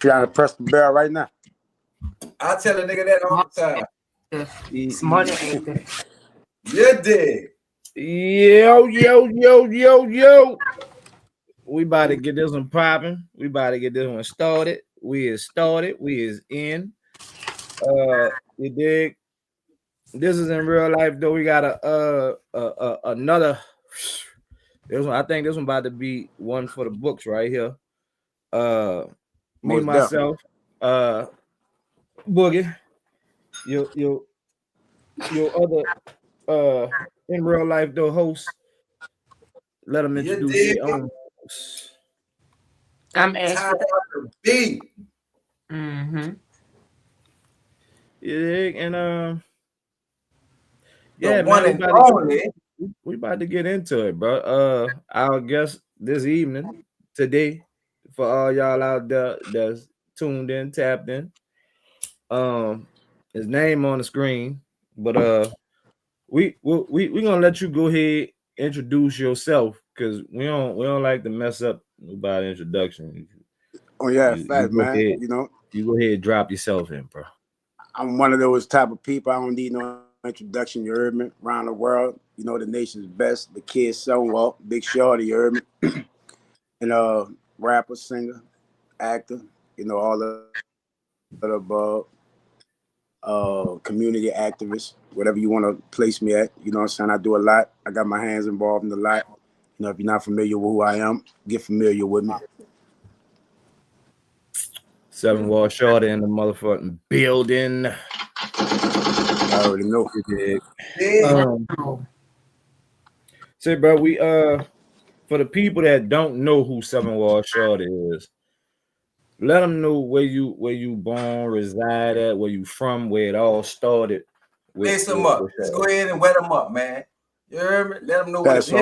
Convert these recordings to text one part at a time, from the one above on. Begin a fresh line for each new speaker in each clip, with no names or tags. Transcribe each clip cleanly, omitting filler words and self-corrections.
Trying to press the bell right now.
I tell a nigga that all the time.
It's money ain't there.
You dig?
Yo. We about to get this one popping. We about to get this one started. We is started. We is in. You dig? This is in real life though. We got another. This one, I think this one about to be one for the books right here. Me myself, Boogie, your other in real life though host. Let them introduce their own.
I'm Ashley.
B.
Mm-hmm.
Yeah, and
yeah, man,
we about to get into it, bro. Our guest this evening, today, for all y'all out there that's tuned in, tapped in. His name on the screen, but we gonna let you go ahead introduce yourself because we don't like to mess up nobody's introduction.
Oh yeah, fact, man.
Ahead,
you know,
you go ahead and drop yourself in, bro.
I'm one of those type of people. I don't need no introduction. You heard me? Around the world, you know, the nation's best. The kid somewhat, Big Shorty. You heard me? And rapper, singer, actor. You know, all the above. Community activist, whatever you want to place me at. You know what I'm saying? I do a lot. I got my hands involved in a lot. You know, if you're not familiar with who I am, get familiar with me.
7 WARD SHORTY in the motherfucking building.
I already know.
Say, bro, we for the people that don't know who 7 WARD SHORTY is, let them know where you born, reside at, where you from, where it all started.
Lace them up. Let's go ahead and wet them up, man. You heard me? Let them know what
so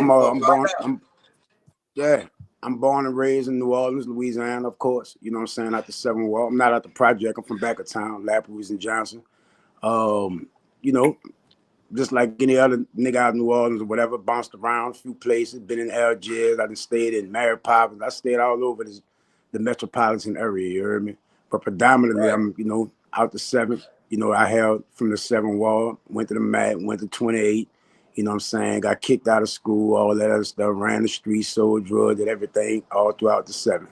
I'm born and raised in New Orleans, Louisiana, of course. You know what I'm saying? At the 7 WARD. I'm not at the project. I'm from back of town, Lapperouse and Johnson. You know, just like any other nigga out of New Orleans or whatever, bounced around a few places, been in Algiers, I done stayed in Mary Poppins. I stayed all over the metropolitan area, you heard me? But predominantly, I'm, you know, out the 7. You know, I held from the 7 WARD, went to the MAT, went to 28. You know what I'm saying? Got kicked out of school, all that other stuff, ran the streets, sold drugs, did everything all throughout the 7.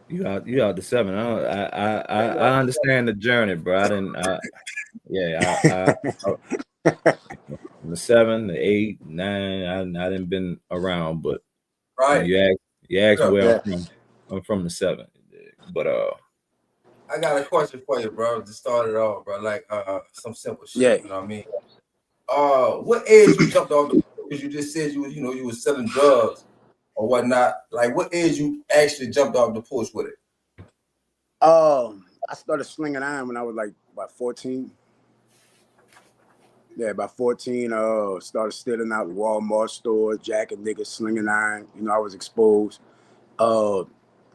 You out the 7. I understand the journey, bro. The 7, the 8, 9. I didn't been around, but
right.
You asked where I'm from. I'm from the 7. But
I got a question for you, bro. To start it off, bro. Like some simple shit.
Yeah.
You know what I mean? What age you jumped off the, because you just said you was selling drugs or whatnot. Like what age you actually jumped off the porch with it?
I started slinging iron when I was like about 14. Yeah, about 14, started stealing out Walmart stores, jacking niggas, slinging iron. You know, I was exposed to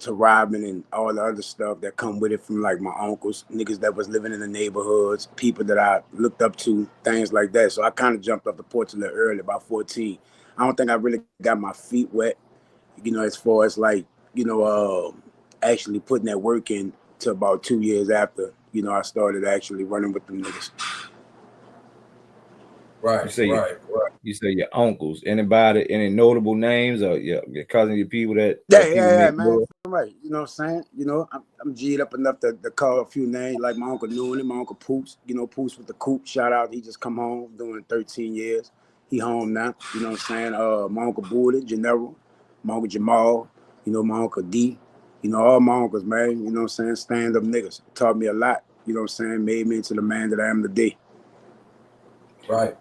robbing and all the other stuff that come with it from like my uncles, niggas that was living in the neighborhoods, people that I looked up to, things like that. So I kind of jumped off the porch a little early, about 14. I don't think I really got my feet wet, you know, as far as like, you know, actually putting that work in to about 2 years after, you know, I started actually running with them niggas.
Right.
You say your uncles. Anybody, any notable names or your cousin, your people that
yeah, man. Right. You know what I'm saying? You know, I'm G'd up enough to call a few names like my Uncle Noonan, my Uncle Poots, you know, Poots with the coop. Shout out, he just come home doing 13 years. He home now, you know what I'm saying? My Uncle Buddha, General, my Uncle Jamal, you know, my Uncle D, you know, all my uncles, man, you know what I'm saying? Stand up niggas. Taught me a lot, you know what I'm saying? Made me into the man that I am today.
Right.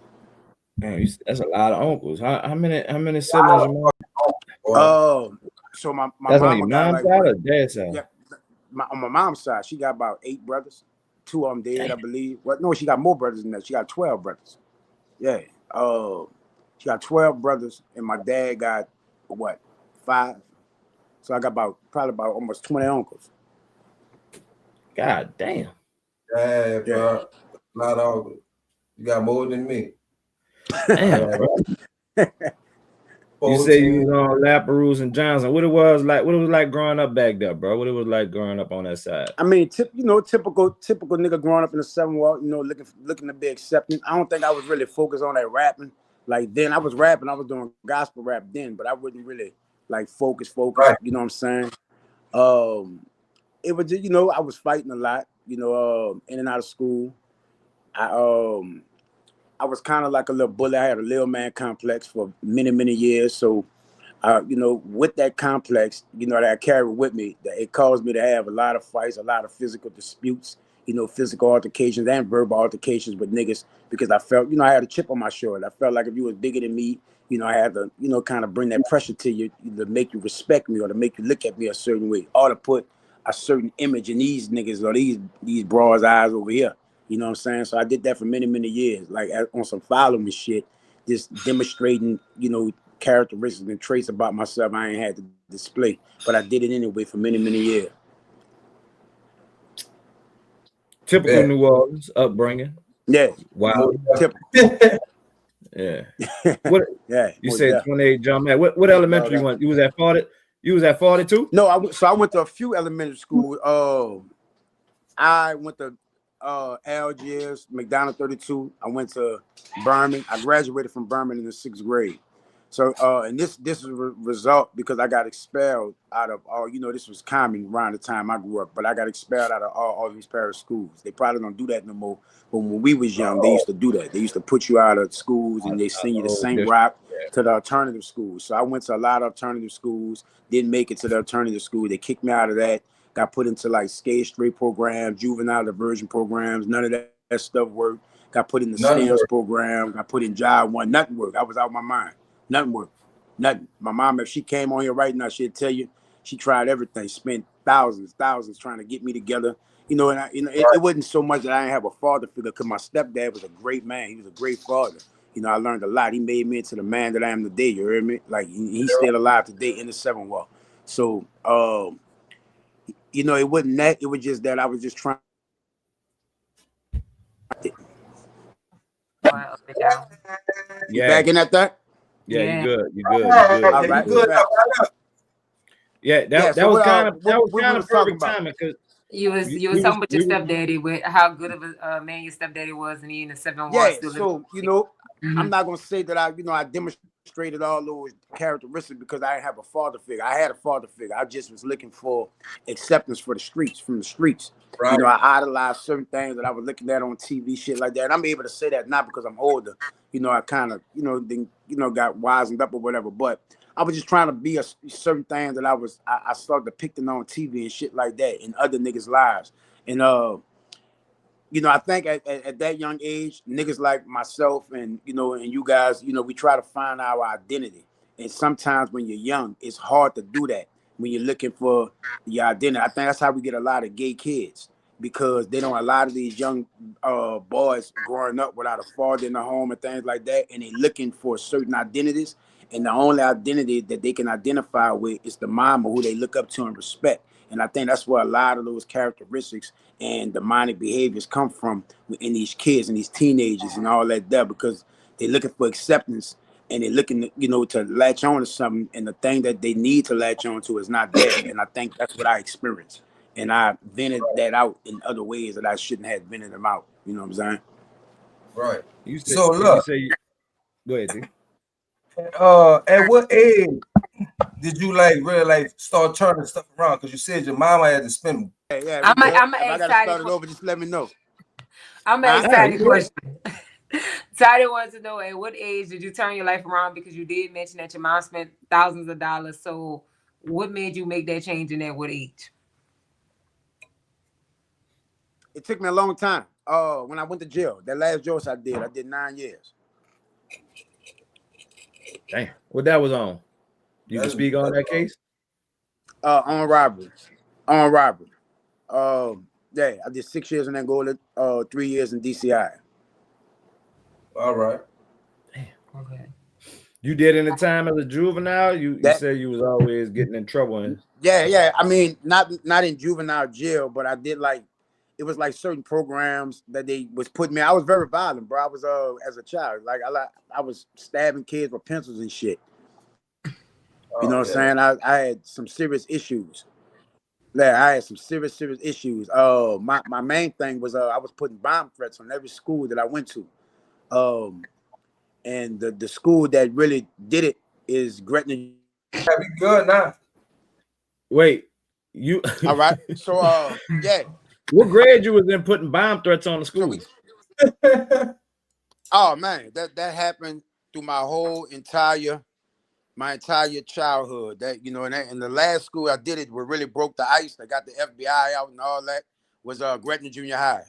Man, that's a lot of uncles. How many siblings you
have? So my
that's
mama
on your
got
mom's
like
side or dad's side?
Yeah, on my mom's side, she got about 8 brothers. 2 of them dead, I believe. Well, no, she got more brothers than that. She got 12 brothers. Yeah. She got 12 brothers, and my dad got what, 5? So I got probably about almost 20 uncles.
God damn.
Yeah, bro. Not all. You got more than me.
Damn, bro. You say you was on Laperouse and Johnson. What it was like growing up back there, bro? What it was like growing up on that side?
I mean, typical nigga growing up in the 7 Wall, looking to be accepted. I don't think I was really focused on that rapping. Like then I was rapping, I was doing gospel rap then, but I wasn't really like focus.
Right.
You know what I'm saying? It was just, I was fighting a lot, in and out of school. I was kind of like a little bully. I had a little man complex for many years. So with that complex, that I carried with me, that it caused me to have a lot of fights, a lot of physical disputes, physical altercations and verbal altercations with niggas because I felt, I had a chip on my shoulder. I felt like if you was bigger than me, I had to, kind of bring that pressure to you to make you respect me or to make you look at me a certain way or to put a certain image in these niggas or these broads' eyes over here. You know what I'm saying? So I did that for many years, like on some following shit, just demonstrating, characteristics and traits about myself I ain't had to display, but I did it anyway for many years.
Typical New Orleans upbringing.
Yeah.
Wow. Yeah. What?
Yeah.
You said 28 jump man. What elementary you went? You was at 40? You was at 42?
No, I went to a few elementary schools. I went to Algiers, McDonald 32. I went to Berman. I graduated from Berman in the 6th grade. So and this is a result because I got expelled out of all, this was common around the time I grew up, but I got expelled out of all these parish schools. They probably don't do that no more. But when we was young, they used to do that. They used to put you out of schools and they send you to St. Rock to the alternative schools. So I went to a lot of alternative schools, didn't make it to the alternative school. They kicked me out of that. Got put into like skate straight programs, juvenile diversion programs. None of that stuff worked. Got put in the STEMS program. Got put in Job 1. Nothing worked. I was out of my mind. Nothing worked. Nothing. My mom, if she came on here right now, she'd tell you she tried everything. Spent thousands trying to get me together. And it wasn't so much that I didn't have a father figure because my stepdad was a great man. He was a great father. I learned a lot. He made me into the man that I am today. You heard me? Like he's still alive today in the 7 Wall. So it wasn't that. It was just that I was just trying. You backing at that?
Yeah, you good. You good. All right. Yeah, that was kind of perfect timing because
you was talking about your stepdaddy with how good of a man your stepdaddy was, and he in the 7 Wall still.
So I'm not gonna say that I demonstrated all those characteristics because I didn't have a father figure. I had a father figure. I just was looking for acceptance from the streets. Right. I idolized certain things that I was looking at on TV, shit like that. And I'm able to say that not because I'm older. I kind of, got wisened up or whatever. But I was just trying to be a certain thing that I started depicting on TV and shit like that in other niggas' lives. And I think at that young age, niggas like myself and you guys, we try to find our identity. And sometimes when you're young, it's hard to do that when you're looking for your identity. I think that's how we get a lot of gay kids because a lot of these young boys growing up without a father in the home and things like that, and they looking for certain identities. And the only identity that they can identify with is the mama who they look up to and respect. And I think that's where a lot of those characteristics and demonic behaviors come from in these kids and these teenagers and all that there because they're looking for acceptance and they're looking, to latch on to something. And the thing that they need to latch on to is not there. And I think that's what I experienced. And I vented that out in other ways that I shouldn't have vented them out. You know what I'm saying?
Right.
So look. Go ahead, dude.
At what age did you really start turning stuff around? Because you said your mama had to spend.
Yeah.
I'm
if I gotta start it over, just let me know.
I'm an excited question. Toddy wants to know at what age did you turn your life around? Because you did mention that your mom spent thousands of dollars. So what made you make that change and at what age?
It took me a long time. When I went to jail, that last jail I did 9 years.
Damn, what that was on? You can speak on that case?
On robbery. Yeah, I did 6 years in Angola, 3 years in DCI.
All right.
Damn. Okay. You did in the time as a juvenile? You said you was always getting in trouble.
Yeah. I mean, not in juvenile jail, but I did it was like certain programs that they was putting me. I was very violent, bro. I was as a child, I was stabbing kids with pencils and shit. You know
Oh
what
yeah.
I'm saying? I had some serious issues. Yeah, I had some serious issues. My main thing was I was putting bomb threats on every school that I went to. Um, and the school that really did it is Gretna.
Have you good now?
Wait, you
All right. So yeah.
what grade you was in putting bomb threats on the
So we
schools?
oh man, that happened through my entire childhood. That you know, and, in the last school I did it, what really broke the ice. I got the FBI out and all that. Was Gretna Junior High.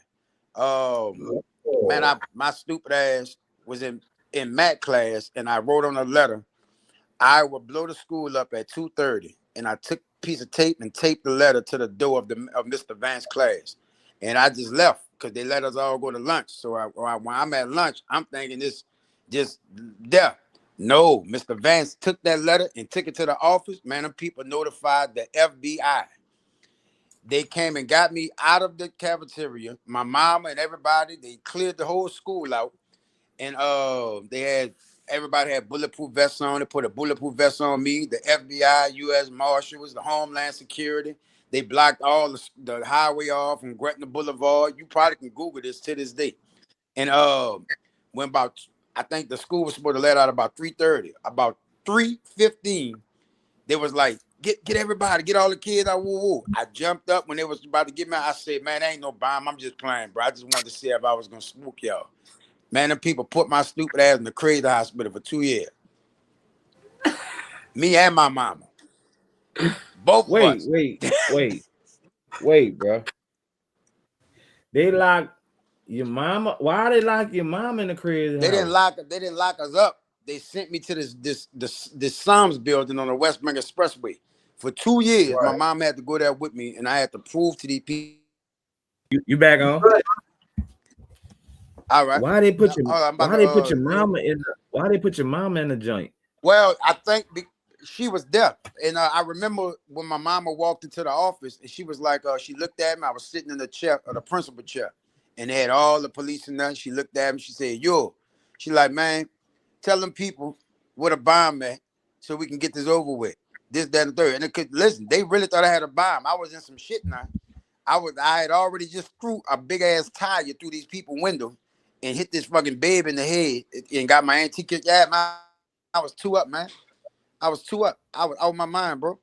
Man, my stupid ass was in math class, and I wrote on a letter. I would blow the school up at 2:30, and I took a piece of tape and taped the letter to the door of Mr. Vance's class, and I just left because they let us all go to lunch. So when I'm at lunch, I'm thinking this just there. No, Mr. Vance took that letter and took it to the office. Man, them people notified the FBI. They came and got me out of the cafeteria. My mama and everybody, they cleared the whole school out. And they had everybody had bulletproof vests on. They put a bulletproof vest on me. The FBI, U.S. Marshals, the Homeland Security. They blocked all the highway off from Gretna Boulevard. You probably can Google this to this day. And when about I think the school was supposed to let out about 3:30. About 3:15, they was like, get everybody, get all the kids out. Woo, woo. I jumped up when they was about to get me. I said, man, ain't no bomb. I'm just playing, bro. I just wanted to see if I was gonna spook y'all. Man, them people put my stupid ass in the crazy hospital for 2 years. Me and my mama. Both of
Wait,
us.
bro. They locked your mama. Why they lock your mom in the crazy
They didn't
house?
lock us up. They sent me to this Psalms building on the West Bank Expressway. For 2 years, my
Right.
mom had to go there with me, and I had to prove to these people.
You back on?
All right.
Why they put your
I'm about
why
to
they put your
yeah.
mama in the, why they put your mama in the joint?
Well, I think she was deaf, and I remember when my mama walked into the office, and she was like, she looked at me. I was sitting in the chair, or the principal chair, and they had all the police in there. She looked at me. She said, "Yo," she like, "Man, tell them people what a bomb at, so we can get this over with." This, that, and the third. And it could listen. They really thought I had a bomb. I was in some shit now. I had already just threw a big ass tire through these people's window and hit this fucking babe in the head and got my auntie kicked. Yeah, man, I was two up, man. I was two up. I was out of my mind, bro.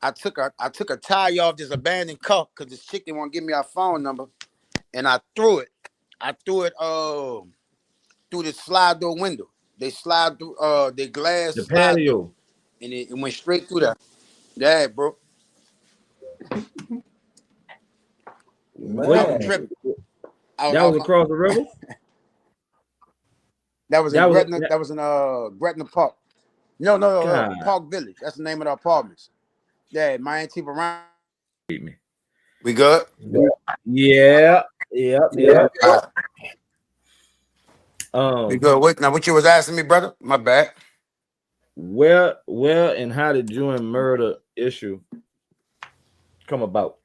I took a tire off this abandoned car because this chick didn't want to give me our phone number, and I threw it. I threw it through the slide door window. They slide through the glass
The
slide door,
patio.
and it went straight through there. Yeah, bro. I
What?
was
Man.
tripping.
That was across the river.
That was in
That was
Gretna. That was in Gretna Park. No,
God.
Park Village. That's the name of the apartments. Yeah, my auntie around.
Me.
We good?
Yeah. Yep.
Yeah.
All right. We
Um.
good. Wait, now what you was asking me, brother? My bad.
Where, and how did you and murder issue come about?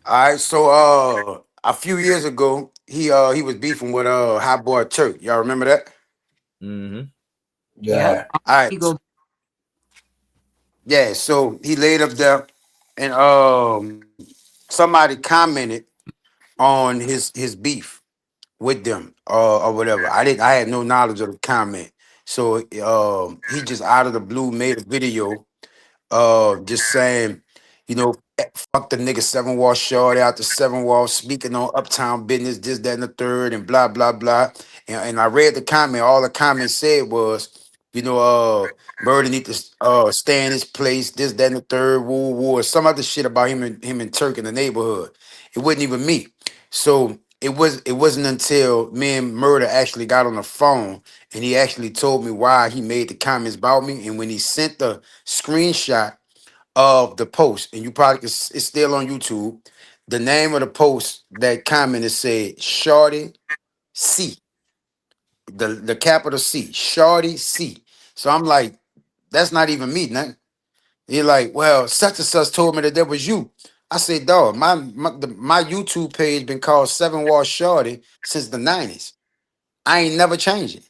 All right, so a few years ago, he was beefing with Hot Boy Turk. Y'all remember that?
Mm-hmm.
Yeah.
All right.
He go,
Yeah, so he laid up there and somebody commented on his beef with them or whatever. I had no knowledge of the comment. So he just out of the blue made a video just saying, fuck the nigga Seven Wall Shorty out the Seven Wall, speaking on uptown business, this, that, and the third, and blah, blah, blah. And I read the comment. All the comment said was, Murder need to stay in his place, this, that, and the third, woo, woo, or some other shit about him and Turk in the neighborhood. It wasn't even me. So it wasn't until me and Murder actually got on the phone and he actually told me why he made the comments about me. And when he sent the screenshot of the post, and you probably it's still on YouTube. The name of the post that comment is said Shorty C, the capital C, Shorty C. So I'm like, that's not even me, man. He like, well, such and such told me that was you. I said, dog, my YouTube page been called Seven Wall Shorty since the 90s. I ain't never changed it.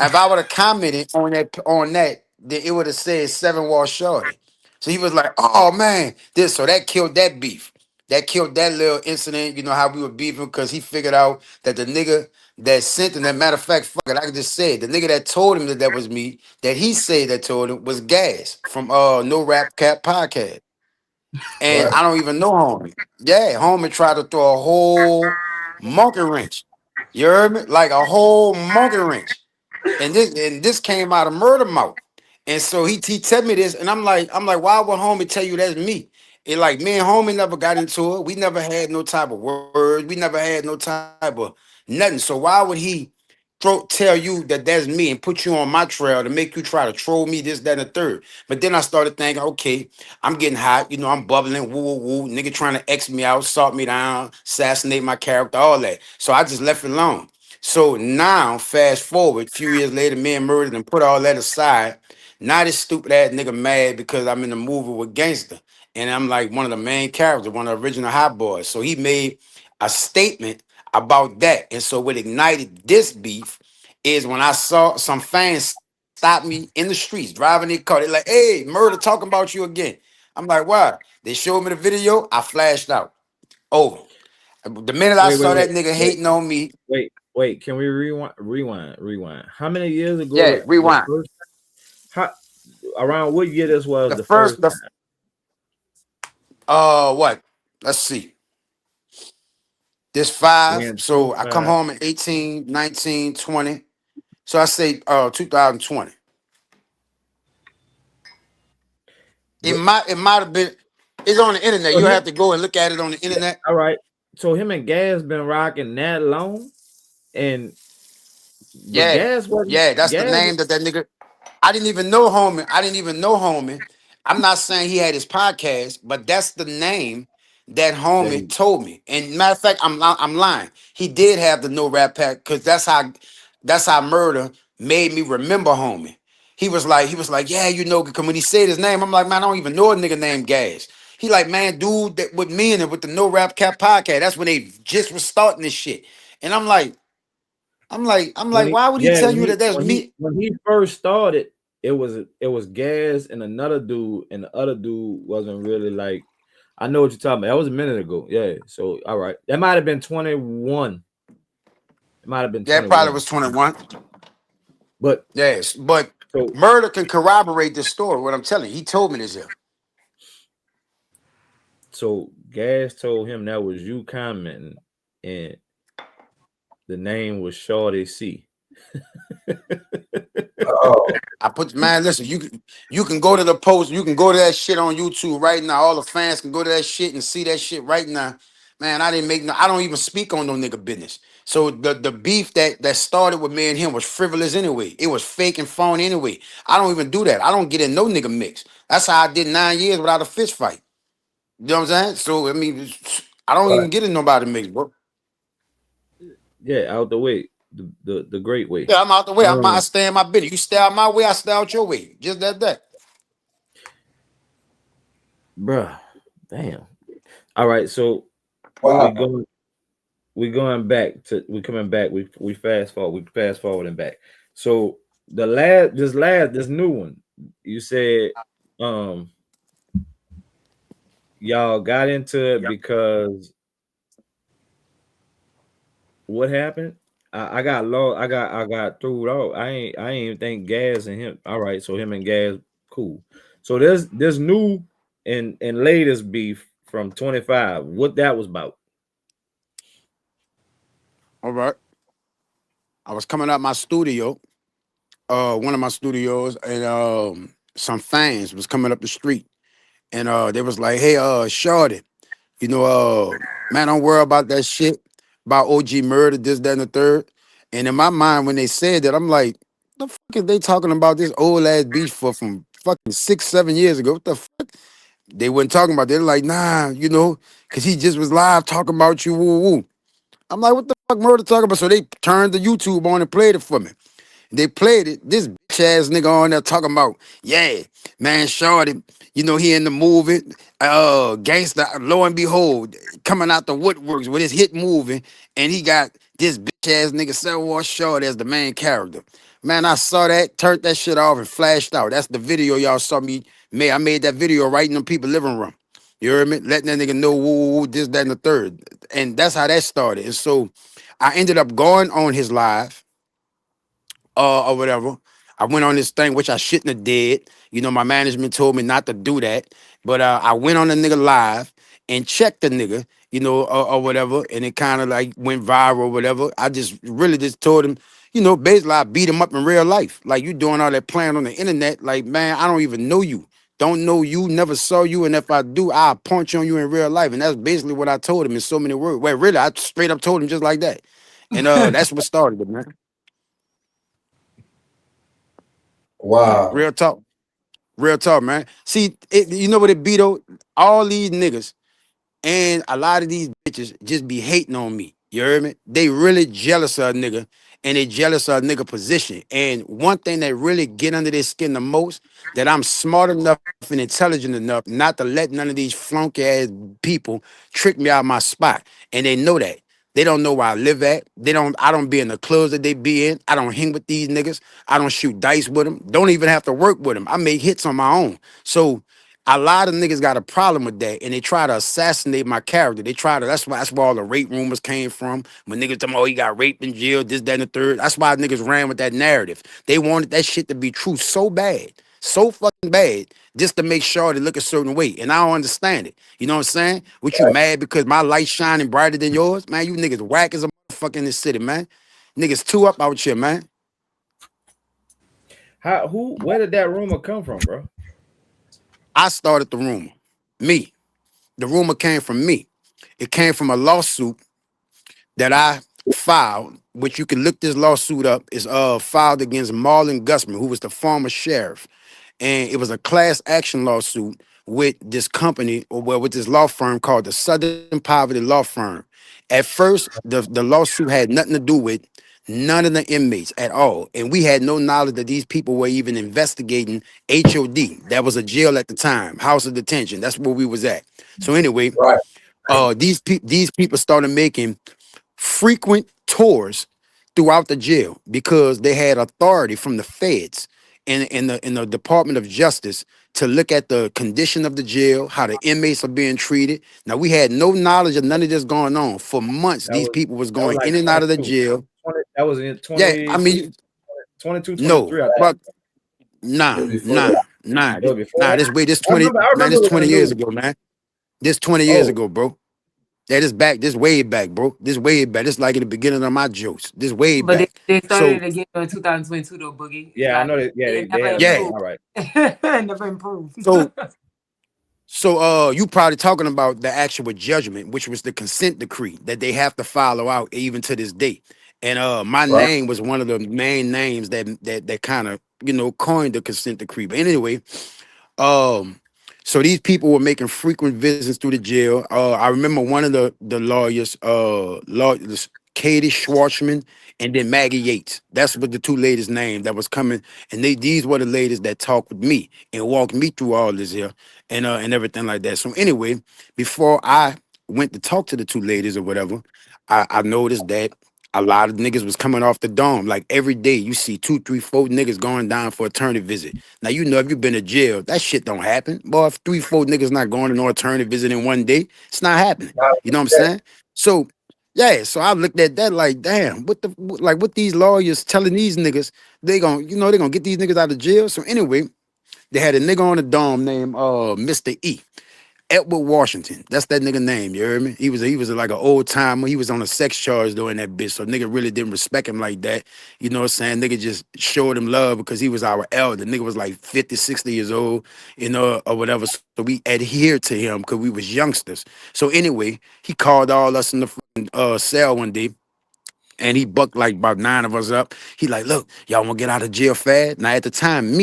If I would have commented on that, then it would have said 7 Wall Shorty. So he was like, "Oh man, this." So that killed that beef. That killed that little incident. You know how we were beefing because he figured out that the nigga that sent him. That matter of fact, fuck it, I can just say it. The nigga that told him that that was me, that he said that told him was Gas from No Rap Cap podcast. And
Right.
I don't even know homie. Yeah, homie tried to throw a whole monkey wrench. You heard me? Like a whole monkey wrench. And this came out of murder mouth. And so he tell me this, and I'm like, why would homie tell you that's me? And like me and homie never got into it. We never had no type of words. We never had no type of nothing. So why would he tell you that that's me and put you on my trail to make you try to troll me, this, that, and the third? But then I started thinking, okay, I'm getting hot, I'm bubbling, woo, woo, woo, nigga trying to X me out, salt me down, assassinate my character, all that. So I just left it alone. So now, fast forward, a few years later, me and Murder and put all that aside. Now this stupid ass nigga mad because I'm in the movie with Gangster. And I'm like one of the main characters, one of the original Hot Boys. So he made a statement about that. And so what ignited this beef is when I saw some fans stop me in the streets, driving their car. They're like, "Hey, Murder talking about you again." I'm like, "Why?" They showed me the video. I flashed out. Over. The minute I
Wait, wait,
saw that
wait,
nigga
wait,
hating on me,
wait. Can we rewind? How many years ago
yeah,
the
rewind.
first? How around what year this was
The
the
first,
first
the
time?
what? Let's see. This
We
5.
in
So I come
25.
home in 18, 19, 20. So I say 2020.
What?
It might have been. It's on the internet.
So
You
him,
have to go and look at it on the
yeah,
internet.
all right. So him and Gas been rocking that long, and but
Yeah,
Gas wasn't
yeah. That's the
Gas.
name that nigga. I didn't even know homie. I didn't even know homie. I'm not saying he had his podcast, but that's the name that
That
homie
he,
told me. And matter of fact, I'm lying. He did have the no rap pack because that's how Murder made me remember homie. He was like, yeah, because when he said his name, I'm like, man, I don't even know a nigga named Gas. He like, man, dude, that with me and with the No Rap Cap podcast. That's when they just was starting this shit. And I'm like, why would he tell you that that's me?
when he first started, it was Gas and another dude, and the other dude wasn't really like. I know what you're talking about. That was a minute ago. Yeah. So all right, that might have been 21. It might have been
Yeah, it probably
21.
was 21.
But
Yes, but
so
Murder can corroborate this story. What I'm telling you, he told me this here.
so Gas told him that was you commenting, and the name was Shorty C.
Oh,
I put man, listen, you can go to the post, you can go to that shit on YouTube right now. All the fans can go to that shit and see that shit right now. Man, I don't even speak on no nigga business. So the beef that started with me and him was frivolous anyway. It was fake and phony anyway. I don't even do that. I don't get in no nigga mix. That's how I did 9 years without a fist fight. You know what I'm saying? So I mean, I don't
right.
even get in nobody mix, bro.
Yeah, out the way, the great way.
Yeah, I'm out the way. I
Um,
stay in my business. You stay out my way, I stay out your way. Just that.
bruh, damn. All right, so we
Wow.
going we going back to we coming back. We fast forwarding back. So this new one, you said um y'all got into it because what happened? I got lost. I got threw out. I ain't even think Gas and him. All right, so him and Gas cool. So there's new and latest beef from 25. What that was about?
All right. I was coming out my studio, one of my studios, and some fans was coming up the street, and they was like, "Hey, Shorty, man, don't worry about that shit about OG murder, this, that, and the third." And in my mind, when they said that, I'm like, "The fuck is they talking about this old ass beef from fucking 6, 7 years ago? What the fuck?" They weren't talking about. They're like, "Nah, cause he just was live talking about you, woo woo." I'm like, "What the fuck, murder talking about?" So they turned the YouTube on and played it for me. They played it. This bitch ass nigga on there talking about, yeah, man, Shorty, he in the movie, gangster, lo and behold, coming out the woodworks with his hit movie, and he got this bitch ass nigga Sarah Shorty as the main character. Man, I saw that, turned that shit off and flashed out. That's the video y'all saw me make. I made that video right in them people living room. You heard me? Letting that nigga know woo, this, that, and the third. And that's how that started. And so I ended up going on his live or whatever. I went on this thing, which I shouldn't have did. You know, my management told me not to do that. But I went on the nigga live and checked the nigga, you know, or whatever. And it kind of like went viral or whatever. I just really just told him, you know, basically I beat him up in real life. Like you doing all that playing on the internet. Like, man, I don't even know you. Don't know you, never saw you. And if I do, I'll punch on you in real life. And that's basically what I told him in so many words. Well, really, I straight up told him just like that. And that's what started it, man.
Wow.
Real talk. Real talk, man. See, you know what it be though? All these niggas and a lot of these bitches just be hating on me. You heard me? They really jealous of a nigga and they jealous of a nigga position. And one thing that really get under their skin the most, that I'm smart enough and intelligent enough not to let none of these flunky ass people trick me out of my spot. And they know that. They don't know where I live at. I don't be in the clubs that they be in. I don't hang with these niggas. I don't shoot dice with them. Don't even have to work with them. I make hits on my own. So a lot of niggas got a problem with that, and they try to assassinate my character. They try to. That's where all the rape rumors came from. When niggas tell me, oh, he got raped in jail, this, that, and the third. That's why niggas ran with that narrative. They wanted that shit to be true so bad, so fucking bad, just to make sure they look a certain way. And I don't understand it. You know what I'm saying? What you mad because my light shining brighter than yours, man? You niggas whack as a motherfucker in this city, man. Niggas two up out here, man.
Where did that rumor come from, bro?
I started the rumor. Me. The rumor came from me. It came from a lawsuit that I filed, which you can look this lawsuit up, is filed against Marlon Gusman, who was the former sheriff. And it was a class action lawsuit with this company, or well, with this law firm called the Southern Poverty Law Firm. At first, the lawsuit had nothing to do with none of the inmates at all. And we had no knowledge that these people were even investigating HOD. That was a jail at the time, house of detention. That's where we was at. So anyway,
Right.
these people started making frequent tours throughout the jail because they had authority from the feds and in the Department of Justice to look at the condition of the jail, how the inmates are being treated. Now we had no knowledge of none of this going on for months.
That
These
was
people was
that was
going
like
in and out of the
22.
jail.
That was in
Yeah,
20,
I mean,
22,
no,
23. I think.
but
It
nah,
was before
nah,
that.
nah,
That was before that.
this way, this
I
20,
remember. I
man,
remember
this
it was in
20
the
years
news.
ago, man. This 20 years
Oh,
ago, bro. That is back. This way back, bro. This way back. This like in the beginning of my jokes. This way
But
back.
they started
So
it again in 2022 though, Boogie.
yeah, I
Like
know that. Yeah,
it
they
never
had it again.
yeah.
improved.
All right.
It never improved.
So you probably talking about the actual judgment, which was the consent decree that they have to follow out even to this day. And my
Right.
name was one of the main names that kind of, you know, coined the consent decree. But anyway, um, so these people were making frequent visits through the jail. I remember one of the lawyers, Katie Schwartzman, and then Maggie Yates. That's what the two ladies' name that was coming, and these were the ladies that talked with me and walked me through all this here and everything like that. So anyway, before I went to talk to the two ladies or whatever, I noticed that a lot of niggas was coming off the dome. Like every day, you see 2, 3, 4 niggas going down for attorney visit. Now you know if you've been to jail, that shit don't happen. Boy, if 3, 4 niggas not going to no attorney visit in one day, it's not happening.
Now,
You know what I'm saying? So yeah, so I looked at that like, damn, what these lawyers telling these niggas, they gonna get these niggas out of jail. So anyway, they had a nigga on the dome named Mr. E. Edward Washington. That's that nigga name. You heard me? He was like an old timer. He was on a sex charge doing that bitch. So nigga really didn't respect him like that. You know what I'm saying? Nigga just showed him love because he was our elder. Nigga was like 50, 60 years old, you know, or whatever. So we adhered to him because we was youngsters. So anyway, he called all us in the cell one day. And he bucked like about 9 of us up. He like, look, y'all want to get out of jail fast? Now at the time,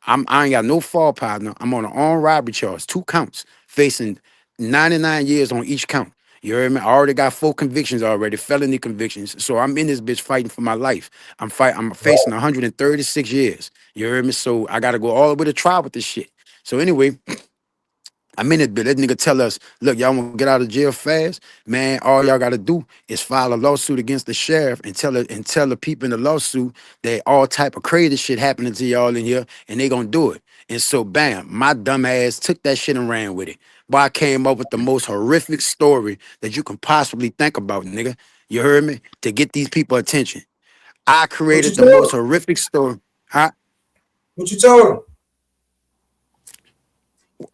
I ain't got no fall partner. I'm on an armed robbery charge, 2 counts, facing 99 years on each count. You heard me? I already got 4 convictions already, felony convictions. So I'm in this bitch fighting for my life. I'm facing 136 years. You heard me? So I got to go all the way to trial with this shit. So anyway, I'm in it, but that nigga tell us, look, y'all want to get out of jail fast, man. All y'all got to do is file a lawsuit against the sheriff and tell the people in the lawsuit that all type of crazy shit happening to y'all in here, and they gonna do it. And so, bam, my dumb ass took that shit and ran with it. But I came up with the most horrific story that you can possibly think about, nigga. You heard me? To get these people attention. I
What you
created the
told
most
him?
horrific story. Huh?
What you told him?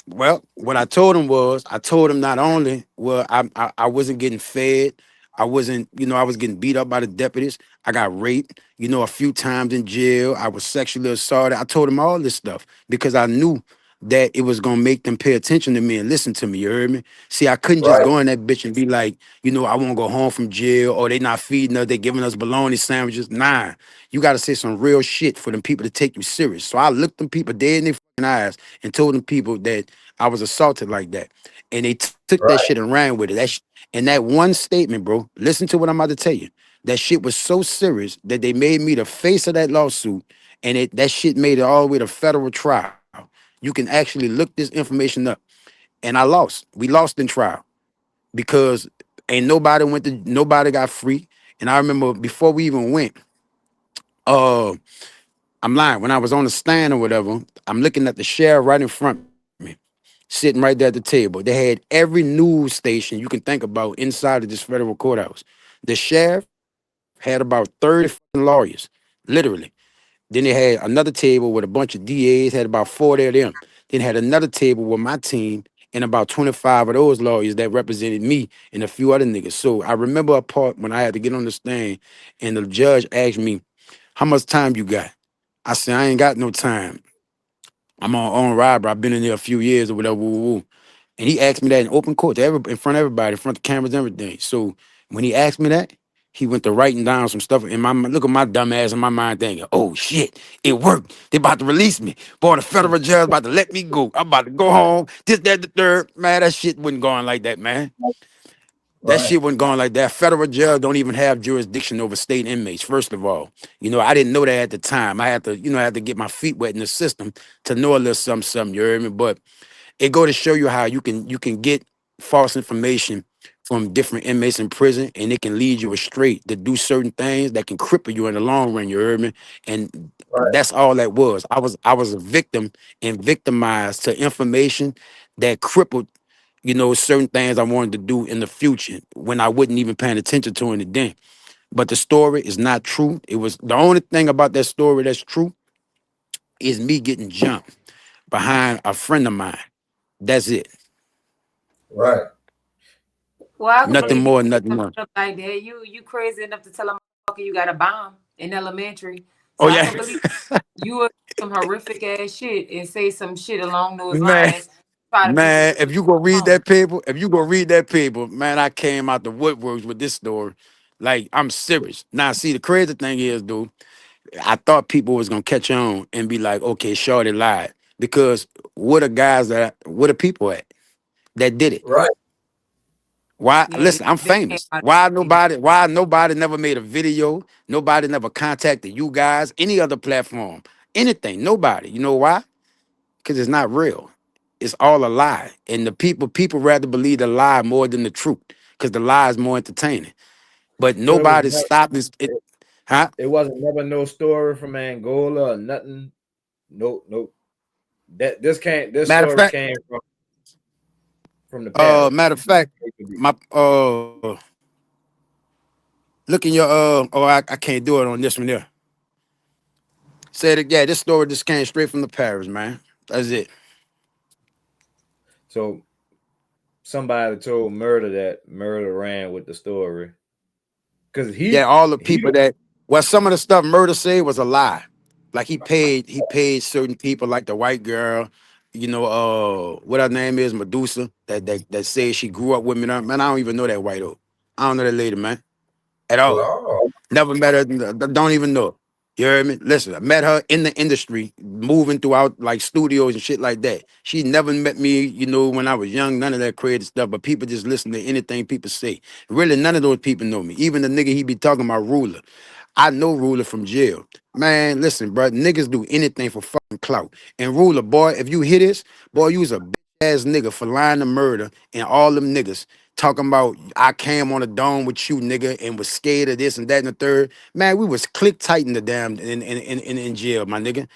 Well, what I told him not only I wasn't getting fed, I wasn't, I was getting beat up by the deputies. I got raped, a few times in jail. I was sexually assaulted. I told him all this stuff because I knew that it was gonna make them pay attention to me and listen to me. You heard me? See, I couldn't just
Right,
go in that bitch and be like, I want to go home from jail, or they not feeding us, they giving us bologna sandwiches. Nah, you got to say some real shit for them people to take you serious. So I looked them people dead in their fucking eyes and told them people that I was assaulted like that, and they took that shit
right,
and ran with it. And that one statement, bro. Listen to what I'm about to tell you. That shit was so serious that they made me the face of that lawsuit, and that shit made it all the way to federal trial. You can actually look this information up. And I lost. We lost in trial because ain't nobody got free. And I remember before we even went, uh, I'm lying. When I was on the stand or whatever, I'm looking at the sheriff right in front of me, sitting right there at the table. They had every news station you can think about inside of this federal courthouse. The sheriff had about 30 fucking lawyers, literally. Then they had another table with a bunch of DAs, had about 40 of them. Then had another table with my team and about 25 of those lawyers that represented me and a few other niggas. So I remember a part when I had to get on the stand and the judge asked me, how much time you got? I said, I ain't got no time. I'm on ride, bro. I've been in there a few years or whatever. Woo, woo, woo. And he asked me that in open court, in front of everybody, in front of the cameras and everything. So when he asked me that, he went to writing down some stuff. And look at my dumb ass in my mind thinking, oh shit, it worked. They about to release me. Boy, the federal judge about to let me go. I'm about to go home. This, that, the third. Man, that shit wasn't going like that, man. That
right,
shit wasn't going like that. Federal judge don't even have jurisdiction over state inmates, first of all. I didn't know that at the time. I had to, I had to get my feet wet in the system to know a little something, you heard me? But it go to show you how you can get false information from different inmates in prison, and it can lead you astray to do certain things that can cripple you in the long run. You heard me? And
right,
that's all that was. I was a victim and victimized to information that crippled, certain things I wanted to do in the future when I wasn't even paying attention to it then. But the story is not true. It was the only thing about that story that's true is me getting jumped behind a friend of mine. That's it.
right.
Well, I can
Nothing
believe you
more, nothing
coming
more.
up like that. You crazy enough to tell a motherfucker you got a bomb in elementary.
Oh
So I
yeah,
can believe you would do some horrific ass shit and say some shit along those
man,
lines. Try to make it
man. If you go read
home.
that paper, man, I came out the woodworks with this story. Like I'm serious. Now, see, the crazy thing is, dude, I thought people was gonna catch on and be like, okay, Shorty lied because what are people at that did it?
Right.
Why?
Yeah,
Listen, I'm
they came
famous.
out.
Why nobody never made a video? Nobody never contacted you guys, any other platform, anything. Nobody. You know why? Because it's not real. It's all a lie. And the people rather believe the lie more than the truth. Because the lie is more entertaining. But
So it was
nobody
never,
stopped this. Huh?
it wasn't never no story from Angola or nothing. Nope, nope. This
Matter of
story
fact,
came from the parish.
matter of fact, my look in your I can't do it on this one here. Said it, yeah, this story just came straight from the parish, man. That's it.
So somebody told Murder that Murder ran with the story because
Yeah, all the
he
people some of the stuff Murder said was a lie. Like he paid certain people, like the white girl, what her name is, Medusa, that says she grew up with me. Man, I don't even know that white oak. I don't know that lady, man, at all.
Lord.
Never met her, don't even know her. You heard me? Listen, I met her in the industry, moving throughout like studios and shit like that. She never met me, when I was young, none of that crazy stuff, but people just listen to anything people say. Really, none of those people know me. Even the nigga he be talking about, Rula. I know Rula from jail. Man, listen, bro, niggas do anything for fucking clout. And Rula, boy, if you hit this, boy, you was a bitch ass nigga for lying to murder and all them niggas talking about I came on a dome with you, nigga, and was scared of this and that and the third. Man, we was click tighten the damn in jail, my nigga.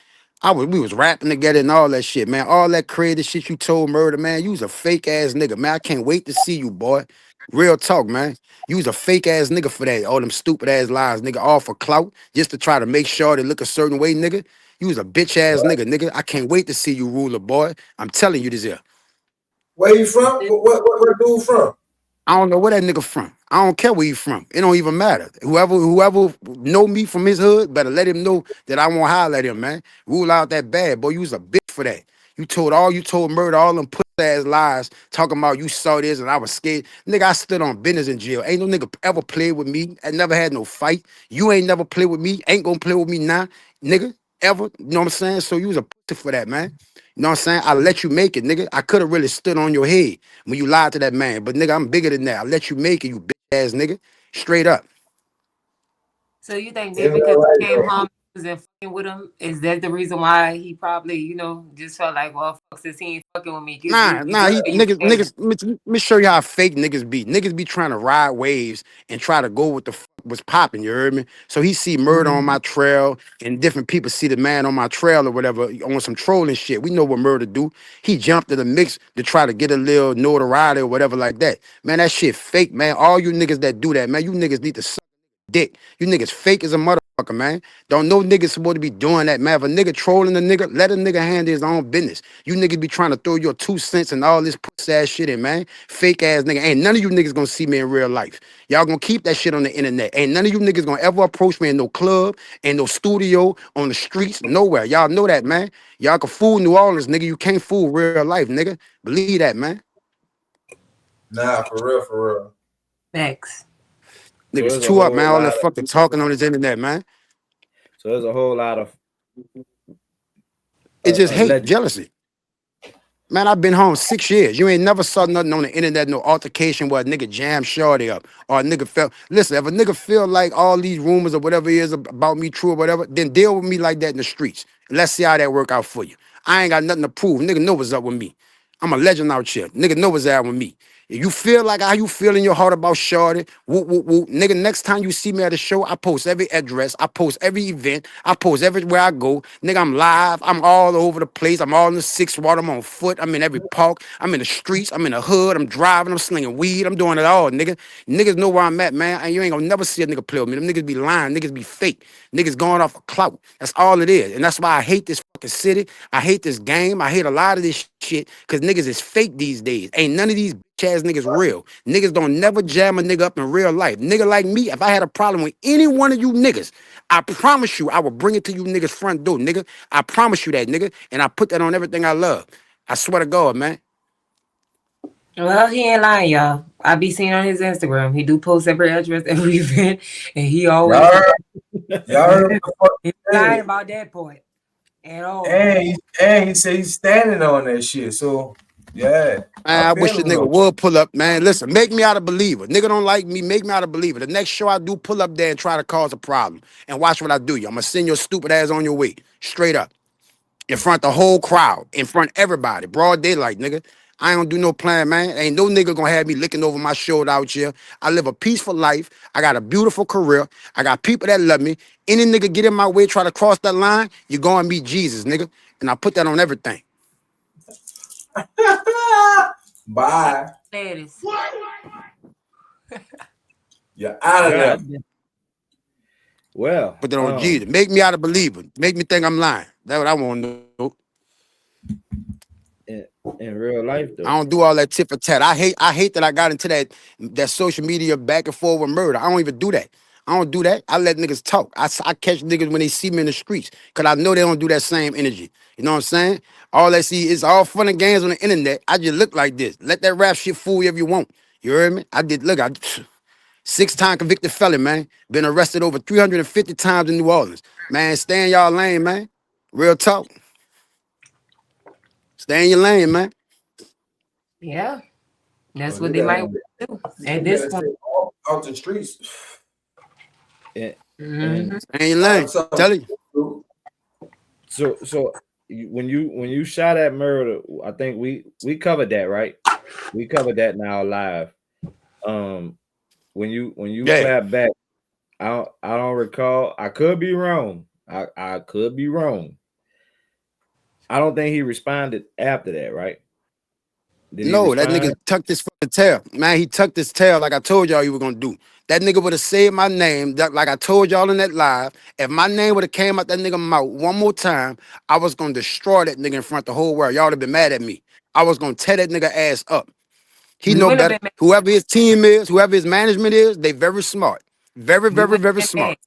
We was rapping together and all that shit, man. All that crazy shit you told murder, man. You was a fake ass nigga, man. I can't wait to see you, boy. Real talk, man. You was a fake ass nigga for that. All them stupid ass lies, nigga, all for clout, just to try to make sure they look a certain way, nigga. You was a bitch ass nigga, nigga. I can't wait to see you, Rula, boy. I'm telling you this here.
Where you from? Where dude from?
I don't know where that nigga from. I don't care where he from. It don't even matter. Whoever know me from his hood, better let him know that I won't holler at him, man. Rule out that bad, boy. You was a bitch for that. You told murder all them pussy ass lies, talking about you saw this and I was scared. Nigga, I stood on business in jail. Ain't no nigga ever played with me. I never had no fight. You ain't never played with me. Ain't gonna play with me now, nigga. Ever. You know what I'm saying? So you was a pussy for that, man. You know what I'm saying? I let you make it, nigga. I could have really stood on your head when you lied to that man. But nigga, I'm bigger than that. I let you make it, you bitch ass nigga. Straight up.
So you think
Yeah,
maybe because
right,
he came home and fucking with him, is that the reason why he probably, just felt like, well, fuck, since he ain't fucking with me,
Nah,
you
let me show you how fake niggas be. Niggas be trying to ride waves and try to go with the was popping, you heard me? So he see murder on my trail and different people see the man on my trail or whatever on some trolling shit. We know what murder do. He jumped in the mix to try to get a little notoriety or whatever like that. Man, that shit fake, man. All you niggas that do that, man, you niggas need to suck dick. You niggas fake as a motherfucker, man. Don't know niggas supposed to be doing that, man. If a nigga trolling a nigga, let a nigga handle his own business. You niggas be trying to throw your 2 cents and all this pussy ass shit in, man. Fake ass nigga. Ain't none of you niggas gonna see me in real life. Y'all gonna keep that shit on the internet. Ain't none of you niggas gonna ever approach me in no club, in no studio, on the streets, nowhere. Y'all know that, man. Y'all can fool New Orleans, nigga. You can't fool real life, nigga. Believe that, man.
Nah, for real, for real.
Facts.
So
Niggas
there's a
chew up,
whole
man. All that
lot of
fucking talking on this internet, man.
so there's a whole lot of
It's just hate,
alleged.
jealousy. Man, I've been home 6 years. You ain't never saw nothing on the internet, no altercation where a nigga jammed shorty up or a nigga felt. Listen, if a nigga feel like all these rumors or whatever it is about me true or whatever, then deal with me like that in the streets. Let's see how that work out for you. I ain't got nothing to prove. Nigga know what's up with me. I'm a legend out here. Nigga know what's up with me. If you feel like how you feel in your heart about shorty, whoop, whoop, whoop. Nigga, next time you see me at a show, I post every address. I post every event. I post everywhere I go. Nigga, I'm live. I'm all over the place. I'm all in the sixth water. I'm on foot. I'm in every park. I'm in the streets. I'm in the hood. I'm driving. I'm slinging weed. I'm doing it all, nigga. Niggas know where I'm at, man. And you ain't gonna never see a nigga play with me. Them niggas be lying. Niggas be fake. Niggas going off a clout. That's all it is. And that's why I hate this fucking city. I hate this game. I hate a lot of this shit because niggas is fake these days. Ain't none of these bitch ass niggas real. Niggas don't never jam a nigga up in real life. Nigga like me, if I had a problem with any one of you niggas, I promise you I will bring it to you niggas front door, nigga. I promise you that, nigga. And I put that on everything I love. I swear to God, man.
Well, he ain't lying, y'all. I be seeing on his Instagram. He do post every address, every event, and he always
Y'all heard what the fuck
he
he
lying
said.
about that point at all.
And he said he's standing on that shit. So yeah,
Man,
I
I wish
feel
the
him
nigga
though.
would pull up, man. Listen, make me out a believer. Nigga don't like me, make me out a believer. The next show I do, pull up there and try to cause a problem. And watch what I do. I'm gonna send your stupid ass on your way. Straight up. In front of the whole crowd. In front of everybody. Broad daylight, nigga. I ain't gonna do no plan, man. Ain't no nigga gonna have me licking over my shoulder out here. I live a peaceful life. I got a beautiful career. I got people that love me. Any nigga get in my way, try to cross that line, you gonna meet Jesus, nigga. And I put that on everything.
Bye.
Ladies.
You're out of there.
God. Well,
Put that on Jesus. Make me out a believer. Make me think I'm lying. That's what I want to know.
in real life
I
though.
don't do all that tit for tat. I hate that I got into that social media back and forth with murder. I don't even do that. I don't do that. I let niggas talk. I catch niggas when they see me in the streets because I know they don't do that same energy. You know what I'm saying? All they see is all fun and games on the internet. I just look like this. Let that rap shit fool you if you want. You heard me? I did. Look, I 6-time convicted felon, man. Been arrested over 350 times in New Orleans. Man, stay in y'all lane, man. Real talk. Stay in your lane, man.
Yeah. That's
Oh,
what
you
they might
gotta,
do
you
at this
better
point.
stay out the streets.
And,
Mm-hmm.
and
Stay in your
Find
lane.
something
Tell you.
to do.
so when you shot at murder, I think we covered that, right? We covered that now live. When you
Yeah.
clap back, I don't recall. I could be wrong. I could be wrong. I don't think he responded after that, right? Did he
No, that
respond?
nigga tucked his fucking tail. Man, he tucked his tail like I told y'all he was gonna do. That nigga would have said my name, like I told y'all in that live. If my name would have came out that nigga mouth one more time, I was gonna destroy that nigga in front of the whole world. Y'all would have been mad at me. I was gonna tear that nigga ass up. He
We
know
wouldn't
better.
have been
Whoever his team is, whoever his management is, they very smart. Very,
we
very,
wouldn't
very
have been mad.
smart.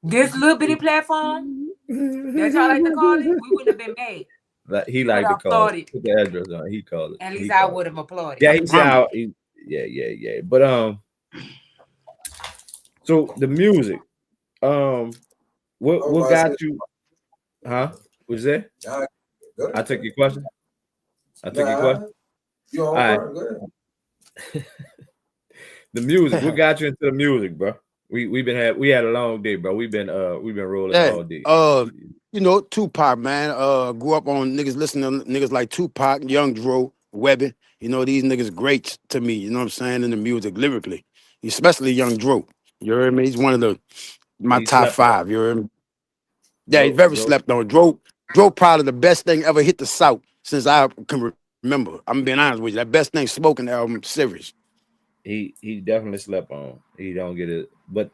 This little bitty platform that y'all like to call it, we wouldn't have been mad.
He
We would
liked to
have
call it.
applauded.
Put the address on. He called it.
At
He
least I
called
would
it.
have applauded.
Yeah,
I
he said
promise.
yeah. But so the music, what
Nobody said,
got you? Huh? What's that?
nah, go
I
ahead.
took your question. I took your
Nah,
question.
you
All
on
right.
part. Go ahead.
The music. What got you into the music, bro? We had a long day, bro. We've been rolling
Yeah.
all day.
You know, Tupac, man. Grew up on niggas listening to niggas like Tupac, Young Dro, Webby. You know, these niggas great to me, you know what I'm saying, in the music lyrically. Especially Young Dro. You heard me? He's one of my
He
top
slept on.
five. You heard me? Yeah, he's very
Dro,
slept on. Dro probably the best thing ever hit the South since I can remember. I'm being honest with you. That best thing spoken album series.
he definitely slept on. He don't get it, but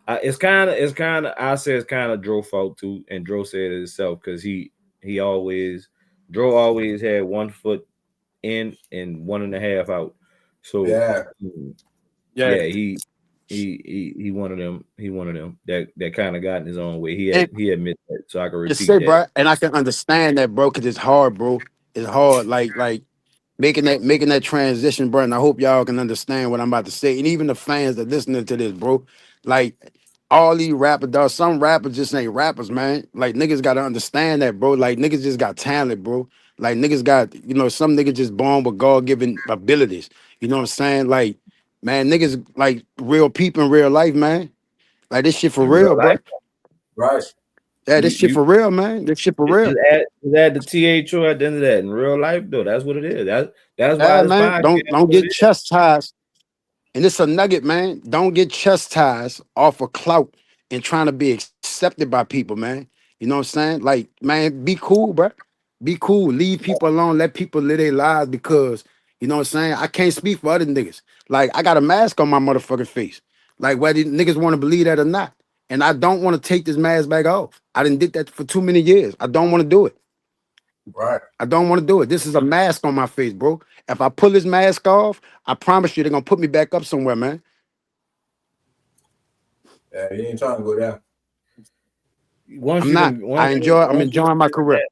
it's kind of I say it's kind of Dro fault too, and Dro said it himself because he always Dro always had 1 foot in and 1.5 out. So
Yeah,
Yeah.
yeah, he one of them. He one of them that kind of got in his own way.
And
He admits that, so I can
just
repeat
say,
that.
bro, and I can understand that, bro, because it's hard, bro. It's hard. Like making that transition, bro. And I hope y'all can understand what I'm about to say. And even the fans that listening to this, bro. Like all these rappers, dog. Some rappers just ain't rappers, man. Like niggas gotta understand that, bro. Like niggas just got talent, bro. Like niggas got, some niggas just born with God-given abilities. You know what I'm saying? Like, man, niggas like real people in real life, man. Like this shit for
In real
real, bro.
life,
right.
Yeah, this shit
you
for real, man. This shit for real.
just add the THO at the end of that. In real life, though, that's what it is. That's why
Yeah,
this
man.
podcast
Don't
is what it
get
is.
chastised. And it's a nugget, man. Don't get chastised off of clout and trying to be accepted by people, man. You know what I'm saying? Like, man, be cool, bro. Be cool. Leave people alone. Let people live their lives because, you know what I'm saying? I can't speak for other niggas. Like, I got a mask on my motherfucking face. Like, whether niggas want to believe that or not. And I don't want to take this mask back off. I didn't did that for too many years. I don't want to do it.
Right.
I don't want to do it. This is a mask on my face, bro. If I pull this mask off, I promise you they're gonna put me back up somewhere, man.
Yeah, you ain't trying to go down.
I'm not. I'm
Once you
enjoying
done
my
been in
career.
that,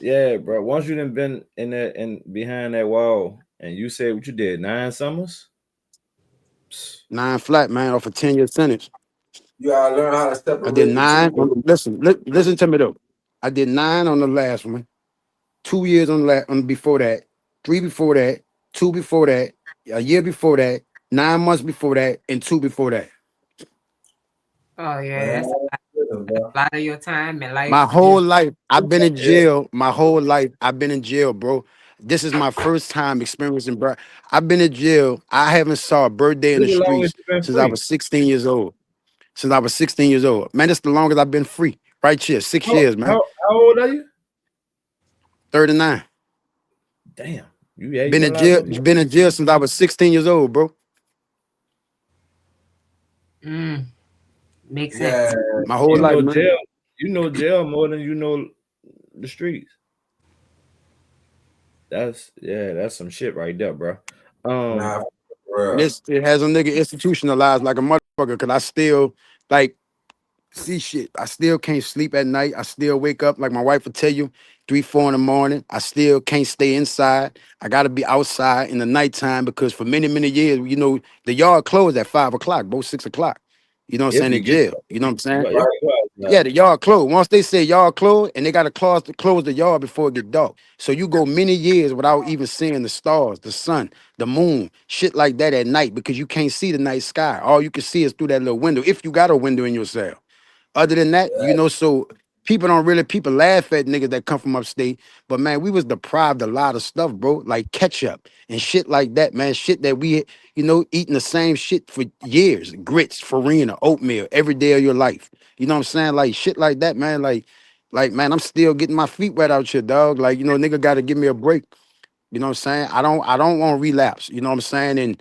yeah, bro. Once you done been in that and behind that wall, and you said what you did 9 summers. Psst,
9 flat, man, off a 10-year sentence.
You gotta learn how to
I did
separate the two.
9. Listen, listen to me though. I did 9 on the last one, 2 years on the on before that, 3 before that, 2 before that, a year before that, 9 months before that, and 2 before that.
Oh yeah,
Man,
that's
bro.
a lot of your time and life
My whole
just
life, I've been in
yeah.
jail. My whole life, I've been in jail, bro. This is my first time experiencing, bro. I've been in jail. I haven't saw a birthday in
This
the
the longest
streets
you been
since I
free.
was 16 years old. Since I was 16 years old. Man, it's the longest I've been free. Right here, 6 years, man.
How old are you?
39.
Damn. You
Been
been
in
locked
jail,
up.
been in jail since I was 16 years old, bro.
mm, makes
Yeah,
sense.
My whole
You
yeah.
life,
know
man.
jail. You know jail more than you know the streets. That's some shit right there, bro. Um,
Nah, for real.
This it has a nigga institutionalized like a motherfucker. Cause I still like see shit. I still can't sleep at night. I still wake up like my wife will tell you 3, 4 in the morning. I still can't stay inside. I gotta be outside in the nighttime because for many, many years, the yard closed at 5 o'clock, both 6 o'clock. You know what I'm
if
saying?
you
In
get
jail. You know what I'm saying?
if
Right,
you go
Yeah,
outside,
the yard closed. Once they say yard closed, and they got to close the yard before it get dark. So you go many years without even seeing the stars, the sun, the moon, shit like that at night because you can't see the night sky. All you can see is through that little window if you got a window in your cell. Other than that,
yeah,
so People laugh at niggas that come from upstate, but man, we was deprived of a lot of stuff, bro, like ketchup and shit like that, man. Shit that we, eating the same shit for years. Grits, farina, oatmeal every day of your life. You know what I'm saying? Like shit like that, man. Like man, I'm still getting my feet wet out here, dog. Like, nigga gotta give me a break. You know what I'm saying? I don't want to relapse, you know what I'm saying?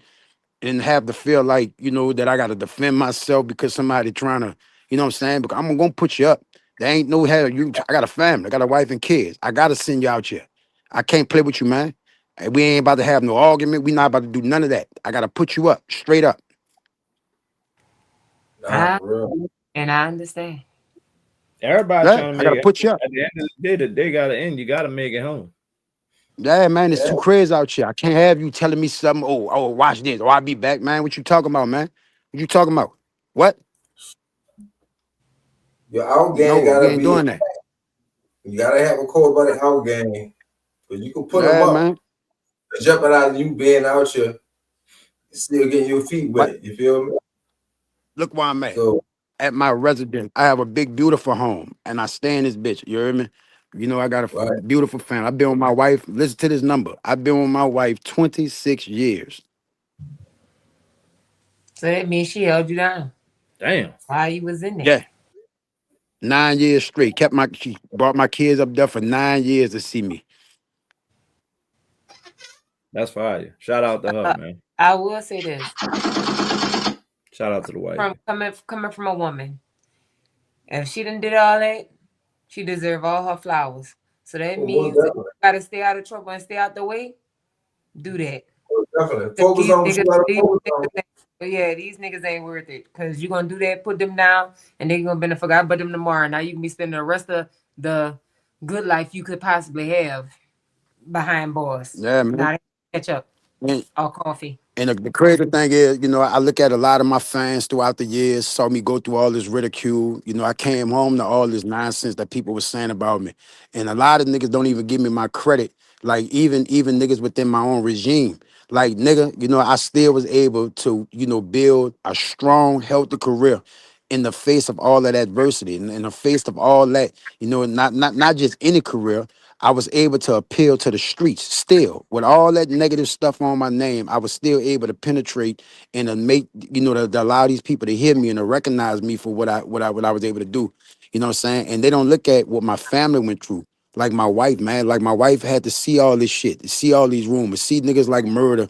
And have to feel like, that I gotta defend myself because somebody trying to, you know what I'm saying? Because I'm gonna put you up. There ain't no hell. I got a family, I got a wife and kids. I gotta send you out here. I can't play with you, man. And we ain't about to have no argument. We not about to do none of that. I gotta put you up, straight up.
Nah,
I,
for real.
and I understand.
Everybody
Right?
trying to
I
make
gotta
it
put you
home.
up.
At the end of the day, the day gotta end. You gotta make it home.
Yeah, man, it's
Yeah.
too crazy out here. I can't have you telling me something. Oh, watch this. I'll be back, man. What you talking about, man? What you talking about? What?
Your out
No,
game
we
gotta
ain't
be.
doing that.
You gotta have a core about the out game, but you can put them
Yeah,
up,
man.
jeopardize you being out here, still getting your feet
What?
wet. You feel me?
Look where I'm at.
So
At my residence. I have a big, beautiful home, and I stay in this bitch. You hear me? I got a
right.
beautiful family. I've been with my wife. Listen to this number. I've been with my wife 26 years.
So that means she held you down
Damn,
while you was in there.
Yeah, 9 years straight. She brought my kids up there for 9 years to see me.
that's fire. Shout out to her,
Uh,
man.
I will say this
Shout out to the wife.
from coming from a woman. If she done did all that, she deserve all her flowers. So that
Oh, most
means that you
definitely.
gotta stay out of trouble and stay out the way. Do that.
Most definitely.
'Cause
Focus on what you gotta focus on.
these niggas ain't worth it. Cause you're gonna do that, put them down, and they're gonna be forgot about them tomorrow. Now you can be spending the rest of the good life you could possibly have behind bars.
Yeah, man.
Now they catch up or coffee.
And the crazy thing is, I look at a lot of my fans throughout the years, saw me go through all this ridicule. I came home to all this nonsense that people were saying about me. And a lot of niggas don't even give me my credit. Like even niggas within my own regime. Like nigga, I still was able to, build a strong, healthy career in the face of all that adversity, in the face of all that, not just any career. I was able to appeal to the streets still with all that negative stuff on my name. I was still able to penetrate and to make, to allow these people to hear me and to recognize me for what I was able to do. You know what I'm saying? And they don't look at what my family went through. Like my wife, man. Like my wife had to see all this shit, to see all these rumors, see niggas like Murda,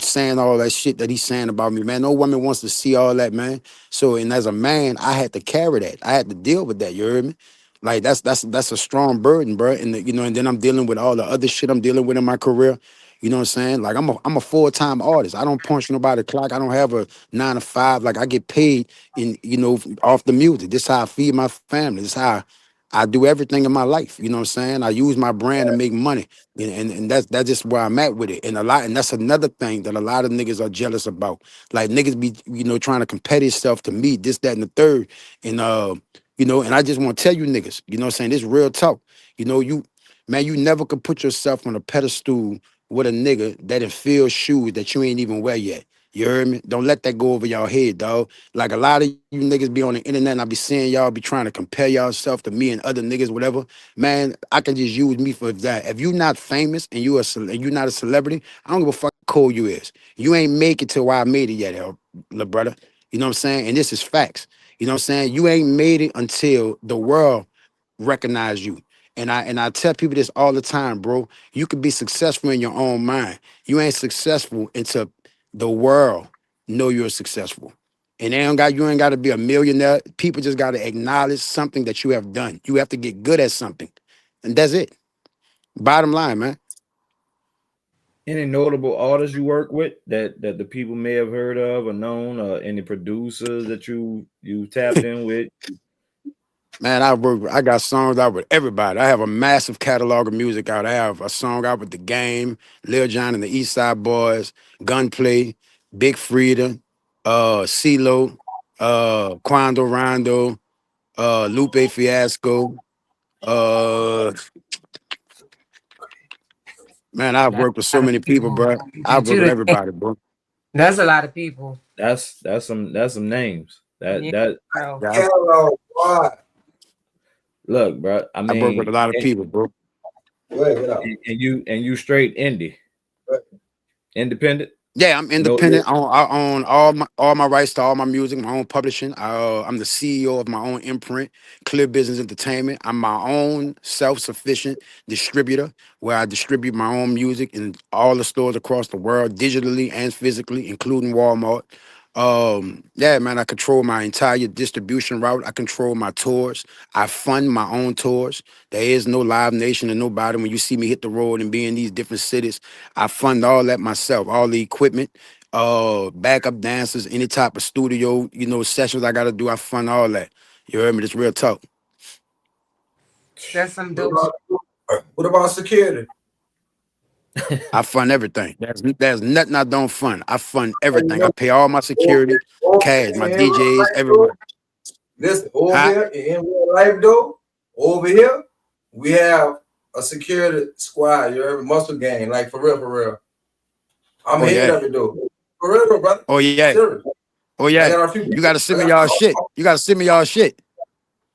saying all that shit that he's saying about me, man. No woman wants to see all that, man. So, and as a man, I had to carry that. I had to deal with that. You heard me? Like that's a strong burden, bro. And and then I'm dealing with all the other shit I'm dealing with in my career. You know what I'm saying? Like I'm a full-time artist. I don't punch nobody clock. I don't have a 9 to 5. Like I get paid off the music. This is how I feed my family. This is how I do everything in my life. You know what I'm saying? I use my brand to make money. And that's just where I'm at with it. And that's another thing that a lot of niggas are jealous about. Like niggas be, trying to compare themselves to me, this, that, and the third. And and I just want to tell you niggas, you know what I'm saying? This real talk. You never could put yourself on a pedestal with a nigga that in fill shoes that you ain't even wear yet. You heard me? Don't let that go over y'all head, dog. Like a lot of you niggas be on the internet and I be seeing y'all be trying to compare yourself to me and other niggas, whatever. Man, I can just use me for that. If you not famous and you not a celebrity, I don't give a fuck how cool you is. You ain't make it to where I made it yet, little brother. You know what I'm saying? And this is facts. You know what I'm saying? You ain't made it until the world recognize you. And I tell people this all the time, bro. You could be successful in your own mind. You ain't successful until the world know you're successful. And you ain't got to be a millionaire. People just got to acknowledge something that you have done. You have to get good at something. And that's it. Bottom line, man.
Any notable artists you work with that the people may have heard of or known, or any producers that you tapped in with?
Man, I got songs out with everybody. I have a massive catalog of music out. I have a song out with The Game, Lil Jon and the East Side Boys, Gunplay, Big Frida, CeeLo, Quando Rondo, Lupe Fiasco. Uh man, I've
That's
worked with
a
so
lot of
many people,
people
bro. I've
that
worked
you
with
done-
everybody, bro.
That's a lot of people.
That's some names. That
Yeah,
that
bro.
Yeah.
Catalog, boy.
Look, bro. I
I work with a
mean,
lot of people, bro.
Go ahead, get out.
and you straight indie, independent.
Yeah, I'm
No,
independent. I own all my rights to all my music, my own publishing. I'm the CEO of my own imprint, Clear Business Entertainment. I'm my own self-sufficient distributor where I distribute my own music in all the stores across the world, digitally and physically, including Walmart. Yeah, man, I control my entire distribution route. I control my tours. I fund my own tours. There is no Live Nation or nobody. When you see me hit the road and be in these different cities, I fund all that myself, all the equipment, backup dancers, any type of studio, sessions I gotta do, I fund all that. You heard me? This real talk.
That's some
What
dope shit.
what about security?
I fund everything. There's nothing I don't fund. I fund
Hey, you
everything. I
know,
pay all my security,
over
cash, my
here in real
DJs,
life, though,
everybody.
listen, over
Huh?
here in real life, though, over here, we have a security squad, you heard me? Muscle gang, like for real, for real. I'm
Oh
head
yeah.
of it, though. For real, though, brother.
Oh yeah.
Serious.
Oh
I
yeah.
got a few
You
people.
gotta send me y'all shit. You gotta send me y'all shit.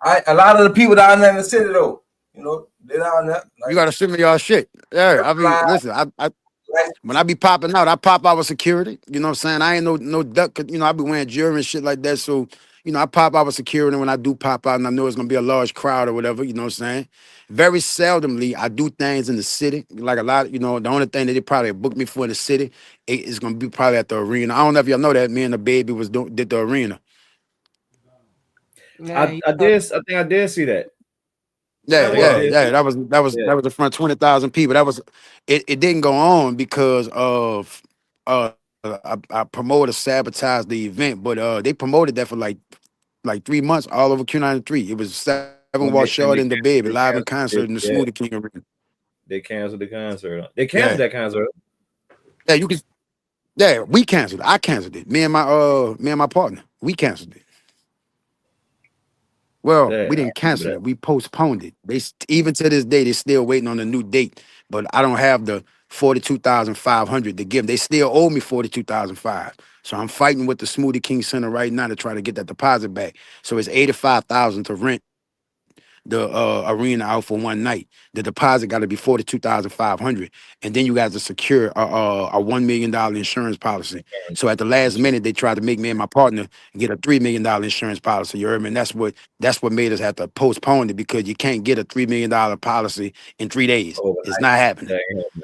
A lot of the people down there in the city, though, they down there,
You
like,
gotta send me y'all shit. Yeah. I mean,
fly,
listen, I
like,
when I be popping out, I pop out with security. You know what I'm saying? I ain't no duck. I be wearing jewelry and shit like that. So, I pop out with security when I do pop out and I know it's gonna be a large crowd or whatever, you know what I'm saying? Very seldomly I do things in the city. Like a lot, the only thing that they probably booked me for in the city is gonna be probably at the arena. I don't know if y'all know that me and the baby did the arena.
Yeah, you
I
know,
did. I think I did see that. I
Yeah,
that
think I
yeah,
was,
did.
yeah. That was in front of 20,000 people. It didn't go on because of I promoted sabotaged the event, but they promoted that for like 3 months all over Q93. It was seven Wall Short and the
And
baby live in
they
concert in
canceled.
the Smoothie King arena.
They canceled the concert. They
Yeah,
canceled that concert.
yeah, you can. Yeah, we canceled it. I canceled it. Me and my partner, we canceled it. Well,
Yeah,
we
I
didn't
remember
cancel
that.
it. We postponed it. Even to this day, they're still waiting on a new date. But I don't have the 42,500 to give. They still owe me 42,500. So I'm fighting with the Smoothie King Center right now to try to get that deposit back. So it's 85,000 to rent the arena out for one night. The deposit got to be 42,500, and then you guys to secure a $1 million insurance policy. So at the last minute, they tried to make me and my partner get a $3 million insurance policy. You heard me? And that's what made us have to postpone it because you can't get a $3 million policy in 3 days. It's
Overnight.
not happening.
That ain't happening.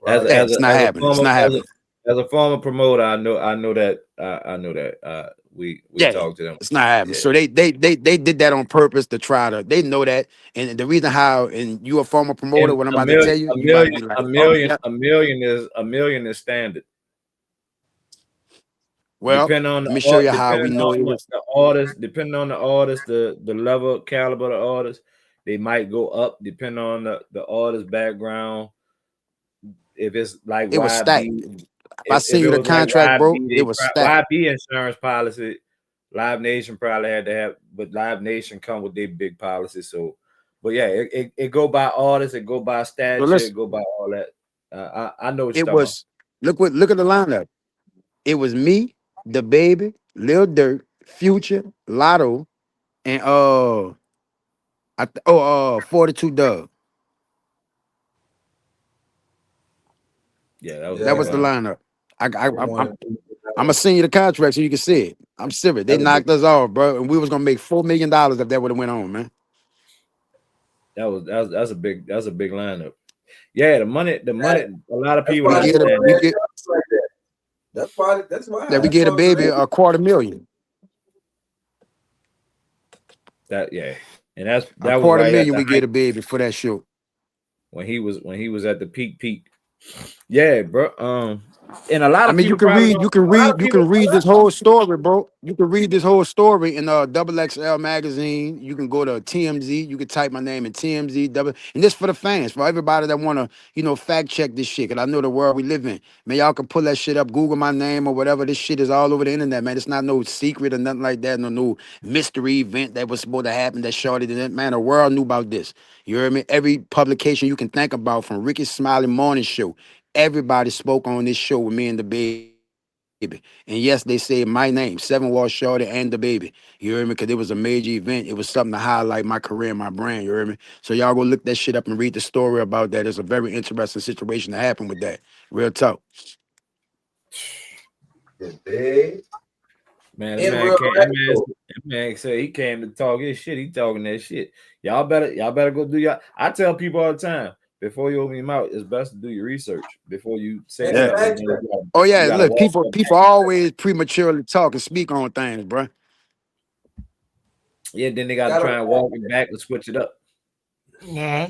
right.
Yeah, it's not
As a
happening. It's
former
not happening.
as a former promoter, I know that I know that we
Yeah,
talked to them.
it's not happening.
Yeah,
So they did that on purpose to try to. They know that, and the reason how, and you a former promoter,
and
what I'm about to tell you, you about to be like, oh yeah.
a million is standard.
Well, let me show you how we
Depending
know it
on
was.
the artist, the level caliber of the artist, they might go up depending on the artist background. If it's like
It was stacked.
YB,
If I
if
send
it
you the
was like
contract, bro,
YB,
it was stacked.
YB insurance policy, Live Nation probably had to have, but Live Nation come with their big policy. So, but yeah, it go by artists, it go by
So
stature, it
listen,
go by all that. I know what you're
it
talking about.
was look at the lineup. It was me, the baby, Lil Durk, Future, Lotto, and 42 Doug.
Yeah, that was a
That
big
was the
Yeah,
line.
lineup.
they wanted to do
I'm gonna send you the contract so you can see it. I'm serious. They
That's a big.
knocked us off, bro, and we was gonna make $4 million if that would have went on, man.
That's a big lineup. Yeah, the money.
that.
A lot of
That's
people
We
why
don't
they
get a
run
understand
we
that.
their
get
jobs like that. That's why. That's why.
that we
That's
get a
why
baby a quarter million.
That yeah, and
A
that was
quarter
right at
million
the
we get
height
a baby for that show.
when he was at the peak. Yeah, bro. And a lot
I
of
mean,
people probably don't. A lot of
you
people.
can read this whole story, bro. You can read this whole story in Double XL magazine. You can go to TMZ. You can type my name in TMZ. And this for the fans, for everybody that wanna, fact check this shit. Cause I know the world we live in. Man, y'all can pull that shit up, Google my name or whatever. This shit is all over the internet, man. It's not no secret or nothing like that. No mystery event that was supposed to happen that Shorty didn't. Man, the world knew about this. You heard me? Every publication you can think about, from Ricky Smiley Morning Show. Everybody spoke on this show with me and the baby. And yes, they said my name, 7 Wall Shorty and the baby. You heard me? Because it was a major event. It was something to highlight my career and my brand. You heard me? So y'all go look that shit up and read the story about that. It's a very interesting situation that happened with that. Real talk.
Man,
In real life, though.
that man said he came to talk his shit. He talking that shit. Y'all better go do y'all. I tell people all the time, before you open your mouth, it's best to do your research before you say
Yeah.
something.
Oh yeah,
gotta
look,
walk
people always prematurely talk and speak on things, bro.
Yeah, then they gotta try and walk it back and switch it up.
Yeah.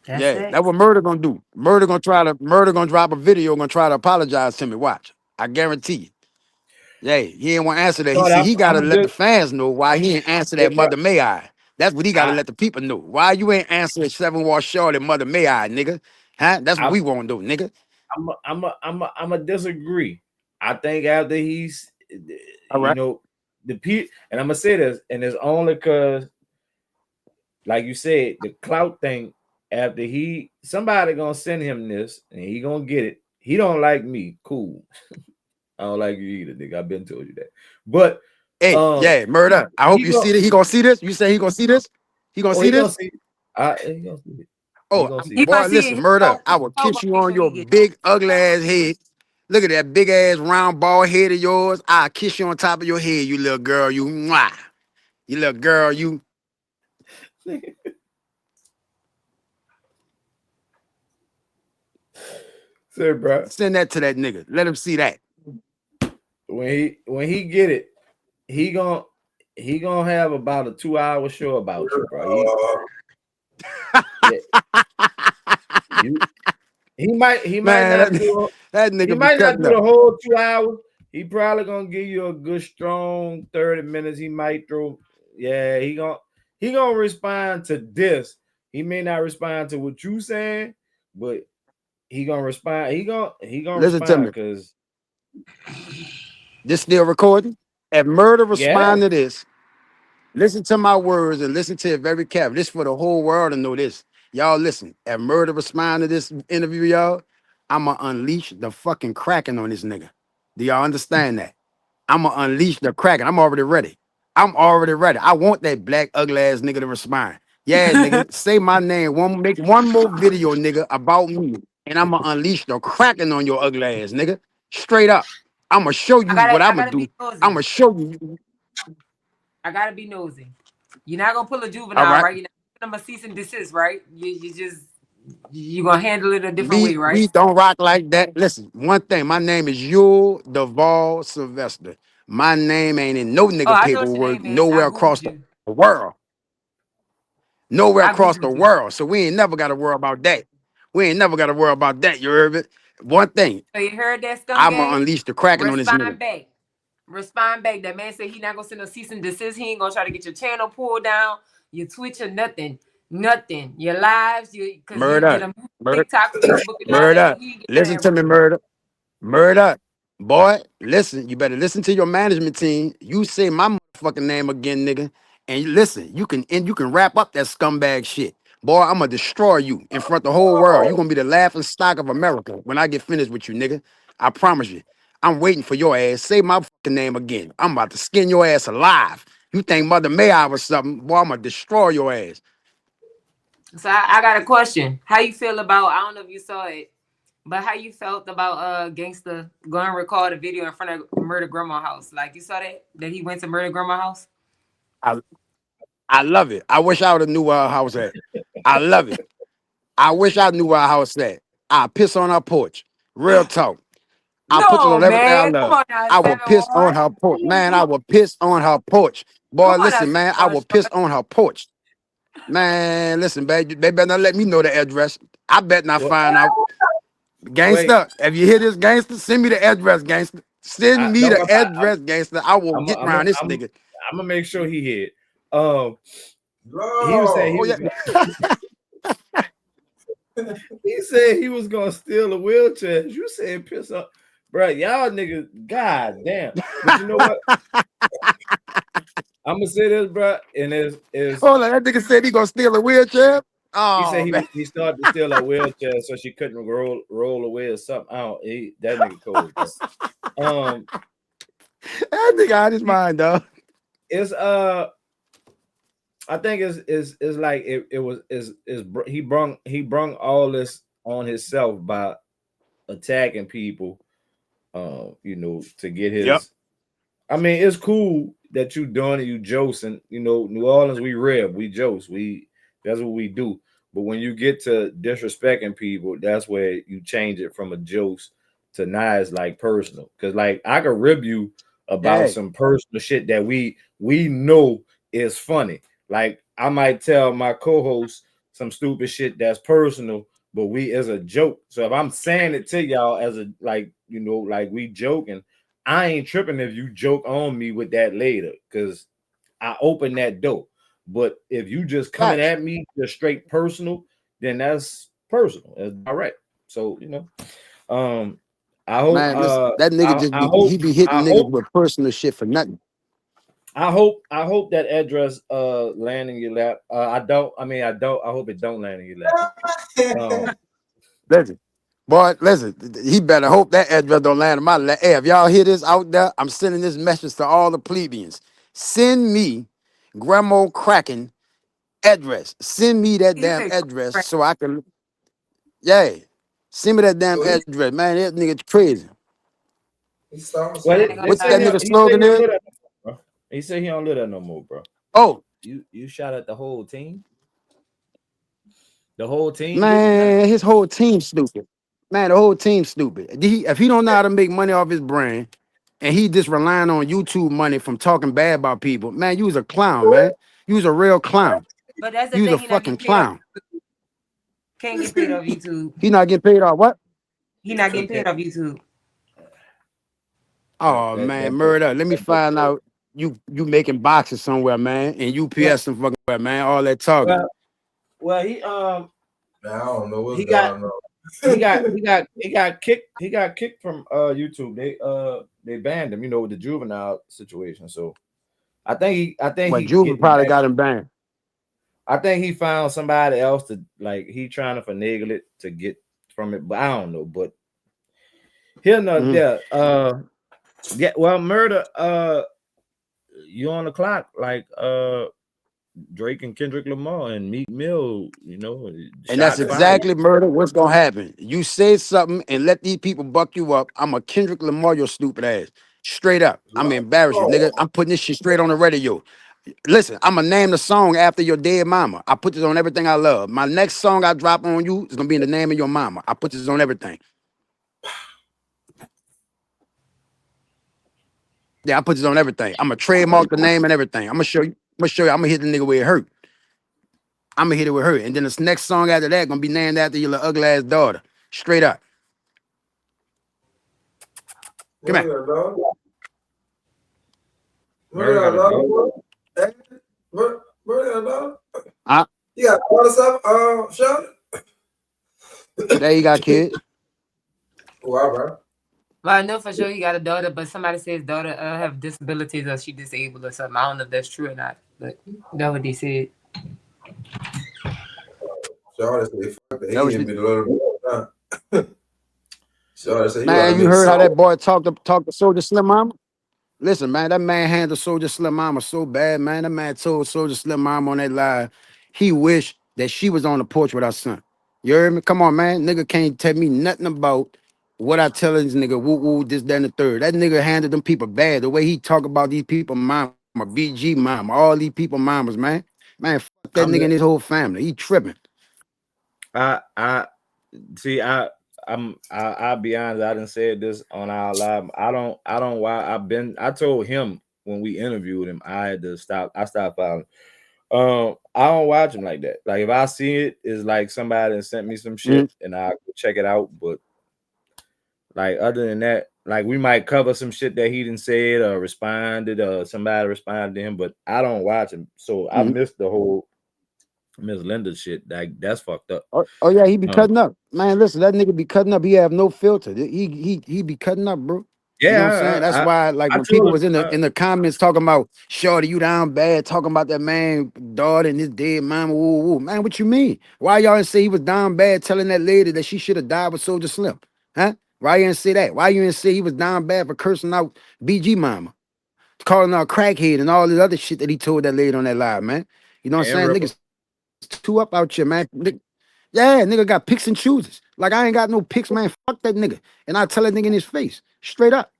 That's
Yeah,
it.
that's what Murda gonna do. Murda gonna drop a video, gonna try to apologize to me. Watch. I guarantee you. Yeah, he ain't want to answer that.
But
He gotta
I'm
let the
just,
fans know why he ain't answer
hey,
that
bro,
Mother May I. That's what he gotta
I,
let the people know. Why you ain't answering 7 Wall Shorty Mother May I, nigga? Huh? That's what
I'm,
we want to do, nigga.
I'm a disagree. I think after he's,
All right.
the P, and I'm gonna say this, and it's only because, like you said, the clout thing. After somebody gonna send him this, and he gonna get it. He don't like me, cool. I don't like you either, nigga. I've been told you that. But
Hey, yeah, Murda. I hope
he
you
go,
see this. He gonna see this. You say he gonna see this? He gonna
oh,
see
he gonna
this?
see. He gonna see it. He
Oh,
gonna see
He
it.
gonna
boy,
see
listen,
it.
Murda. I will
He
kiss you
make
on
sure he
your
get.
big ugly ass head. Look at that big ass round bald head of yours. I'll kiss you on top of your head, you little girl. You mwah. You little girl, you.
Say, bro,
Send that to that nigga. Let him see that.
when he get it, he gonna have about a 2-hour show about you, bro. Yeah, you he might
Man,
not do
that
he
nigga be
might not
cutting
do the
up.
whole 2 hours. He probably gonna give you a good strong 30 minutes. He might throw, yeah, he gonna respond to this. He may not respond to what you saying, but he gonna respond. He gonna
Listen to
respond
me.
because
This still recording. If Murda
yeah,
respond to this, listen to my words and listen to it very carefully. This for the whole world to know this. Y'all listen. If Murda respond to this interview, y'all, I'ma unleash the fucking kraken on this nigga. Do y'all understand that? I'ma unleash the kraken. I'm already ready. I'm already ready. I want that black ugly ass nigga to respond. Yeah, nigga, say my name. Make one more video, nigga, about me, and I'ma unleash the kraken on your ugly ass, nigga. Straight up. I'ma show you what
I
I'ma
gotta
do.
be nosy.
I'ma show you.
I gotta be nosy. You're not gonna pull a
All
juvenile,
right.
right? You're not gonna a cease and desist, right? You just you gonna handle it a different way,
We
right?
don't rock like that. Listen, one thing. My name is Yul Duval Sylvester. My name ain't in no
Oh,
nigga
I know what your
paperwork
name is. I
nowhere across
googled
the
you.
world. Nowhere
I
across the
googled you.
world. So we ain't never got to worry about that. We ain't never got to worry about that. You heard it? One thing,
So you heard that, scum
I'ma
gang?
unleash the kraken on this nigga.
Respond back. Respond back. That man said he not gonna send no cease and desist. He ain't gonna try to get your channel pulled down, your Twitch or nothing. Nothing. Your lives, because you get
Murder.
a
Murder.
TikTok, Facebook, and all that.
Murder.
He ain't get none of
Listen
that
to
work.
me, murder. Murder. Boy, listen, you better listen to your management team. You say my motherfucking name again, nigga. And you listen, you can wrap up that scumbag shit. Boy, I'm gonna destroy you in front of the whole world. You're gonna be the laughing stock of America when I get finished with you, nigga. I promise you. I'm waiting for your ass. Say my fucking name again. I'm about to skin your ass alive. You think Mother May I was something? Boy, I'm gonna destroy your ass.
So I got a question. How you feel about, I don't know if you saw it, but how you felt about Gangsta going and record a video in front of Murder Grandma house? Like you saw that he went to Murder Grandma house?
I, I love it. I wish I would have knew where our house at. I love it. I wish I knew where our house at. I piss on her porch. Real talk. I put it
No,
on everything I
man. Come
love.
on now,
I will
7
piss on
Ward.
her porch. Man, I will piss on her porch.
Come
Boy,
on now,
listen,
7
man, I
Ward
will piss
short.
on her porch. Man, listen, baby, they better not let me know the address. I bet not
what,
find out.
wait,
Gangster, if you hear this, gangster, send me the address, gangster. Send me
don't
the
worry about.
address, gangster. I will
I'm
get around this nigga.
gonna make sure he hit. Um, he was saying
No.
Oh, yeah.
he said he was gonna steal a wheelchair. You said piss up, bro. Y'all niggas, god damn. But you know what? I'm gonna say this, bro. And is
Hold on, that nigga said he gonna steal a wheelchair.
he said
Oh, man.
he started to steal a wheelchair so she couldn't roll away or something. I don't. That nigga cold, bro. Um,
That nigga out his mind, dog.
it's I think it's like it was he brung all this on himself by attacking people, you know, to get
Yep.
his. I mean, it's cool that you doing it, you josing. You know, New Orleans, we rib, we jose, that's what we do. But when you get to disrespecting people, that's where you change it from a jokes to now it's like personal. Cause like I could rib you about
Hey,
some personal shit that we know is funny. Like I might tell my co-host some stupid shit that's personal, but we as a joke. So if I'm saying it to y'all as a like, you know, like we joking, I ain't tripping if you joke on me with that later, because I open that door. But if you just coming
facts.
at me just straight personal, then that's personal. That's direct. So you know, um, I hope,
Man, listen, that nigga just be he be
I
hitting niggas
hope,
with personal shit for nothing.
I hope that address land in your lap. I don't. I mean, I don't. I hope it don't land in your lap. Um,
Listen, boy, listen, he better hope that address don't land in my lap. Hey, if y'all hear this out there, I'm sending this message to all the plebeians. Send me Grandma Kraken address. Send me that
He
damn
said,
address so I can, yeah. Send me that damn
So
address, man. That nigga crazy.
he started
well,
something.
they
What
say
that
"Crack."
nigga
he say he
slogan
don't
is?
live that no more, bro. He say he don't live that no more, bro.
Oh,
You shot at the whole team. The whole team did it now.
man, his whole team stupid. Man, the whole team stupid. If he don't know how to make money off his brand, and he just relying on YouTube money from talking bad about people, man, you was a clown, man. You was a real clown.
But that's the
You was a
thing, he not
fucking
getting paid off.
clown.
Can't get paid off YouTube.
He not getting paid off what?
He not
He
getting paid
can't.
off YouTube.
Oh man, murder. Let me find out you making boxes somewhere, man, and
Well,
UPS some fucking where, man. All that talking.
well, well,
Man, I don't know what's
he got
going on.
he got kicked from YouTube. They banned him, you know, with the juvenile situation. So I think
Well,
he
Juve
getting
probably
back.
got him banned.
I think he found somebody else to like. He trying to finagle it to get from it, but I don't know. But here not
Mhm.
there. Yeah. Well, murder. You on the clock like Drake and Kendrick Lamar and Meek Mill. You know,
And that's
shots fired.
exactly murder. What's gonna happen? You say something and let these people buck you up. I'm a Kendrick Lamar, your stupid ass. Straight up. I'm gonna embarrass you, nigga. I'm putting this shit straight on the radio. Listen, I'm gonna name the song after your dead mama. I put this on everything I love. My next song I drop on you is gonna be in the name of your mama. I put this on everything. Yeah, I put this on everything. I'm gonna trademark the name and everything. I'm gonna show you. I'm gonna show you. I'm gonna hit the nigga where it hurt. I'm gonna hit it with her. And then this next song after that gonna be named after your little ugly ass daughter. Straight up. Come here.
Murder, dog.
Murder got
Murder,
a dog.
dog. Hey, murder, dog.
Ah,
You got what's up, Sean?
there you got kids.
Wow, bro.
Well, I know for sure he got a daughter, but somebody says daughter have disabilities or she disabled or something. I don't know if that's true or not, but that's what they said.
Sean said, fuck that.
That
He
was
hit
the,
me the other day. Sean said, you
man.
gotta
You
make
heard how
song.
that boy talk to Soldier Slim Mama? Listen, man, that man handled Soldier Slim Mama so bad, man. That man told Soldier Slim Mama on that live, he wished that she was on the porch with our son. You heard me? Come on, man. Nigga can't tell me nothing about what I tell this nigga, woo woo, this, that, and the third. That nigga handled them people bad. The way he talk about these people, mama, BG mama, all these people mamas, man. Man, fuck that
I'm
nigga and his whole family. He tripping.
I see. I'll be honest. I didn't say this on our live. I don't. Why I told him when we interviewed him, I had to stop. I stopped following. I don't watch him like that. Like if I see it, it's like somebody sent me some
Mhm,
shit and I check it out. But like other than that, like we might cover some shit that he didn't say it or responded or somebody responded to him, but I don't watch him. So I
mhm.
missed the whole Miss Linda shit. Like that's fucked up.
Oh yeah, he be
Um,
cutting up. Man, listen, that nigga be cutting up. He have no filter. He be cutting up, bro. You know what I'm saying?
yeah,
That's why, like,
I
when people
told
was in the comments talking about Shorty, you down bad, talking about that man daughter and his dead mama, woo woo. Man, what you mean? Why y'all say he was down bad, telling that lady that she should have died with Soldier Slim? Huh? Why you didn't say that? Why you didn't say he was down bad for cursing out BG Mama, calling her a crackhead and all the other shit that he told that lady on that live, man? You know what I'm
And
saying?
Ripper.
Niggas too up out here, man. Yeah, nigga got picks and chooses. Like I ain't got no picks, man. Fuck that nigga. And I tell that nigga in his face, straight up.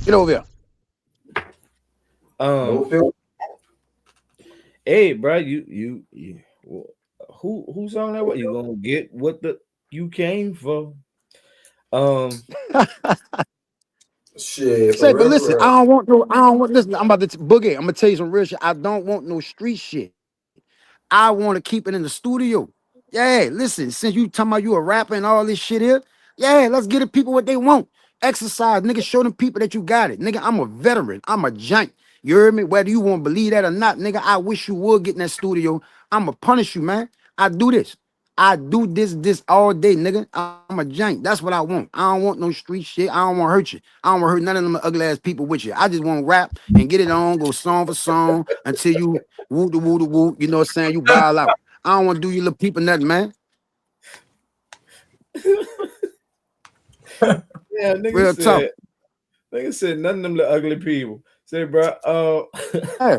Get over here.
No filter.
Hey, bro, who's on that? What you gonna get? What the you came for?
Shit,
Say,
for
but
real, for
listen,
real.
I don't want listen. I'm about to boogie. I'm gonna tell you some real shit. I don't want no street shit. I want to keep it in the studio. Yeah, listen, since you talking about you a rapper and all this shit here, yeah, let's get the people what they want. Exercise, nigga, show them people that you got it. Nigga, I'm a veteran. I'm a giant. You heard me? Whether you want to believe that or not, nigga, I wish you would get in that studio. I'ma punish you, man. I do this. I do this all day, nigga. I'm a giant. That's what I want. I don't want no street shit. I don't want to hurt you. I don't want to hurt none of them ugly ass people with you. I just want to rap and get it on, go song for song until you woo the woo the woo. You know what I'm saying? You bile out. I don't want to do you little people nothing, man.
Yeah,
Real talk.
nigga said none of them the ugly people. Say, bro,
Yeah.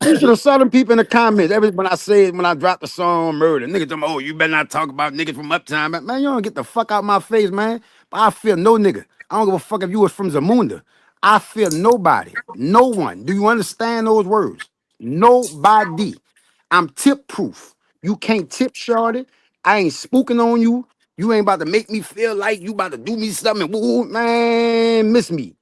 You should have saw them people in the comments. Every when I said when I dropped the song Murder, niggas tell me, oh, you better not talk about niggas from Uptown. Man, you don't get the fuck out my face, man. But I feel no nigga. I don't give a fuck if you was from Zamunda. I feel nobody. No one. Do you understand those words? Nobody. I'm tip proof. You can't tip shorty. I ain't spooking on you. You ain't about to make me feel like you about to do me something. Woo, man, miss me.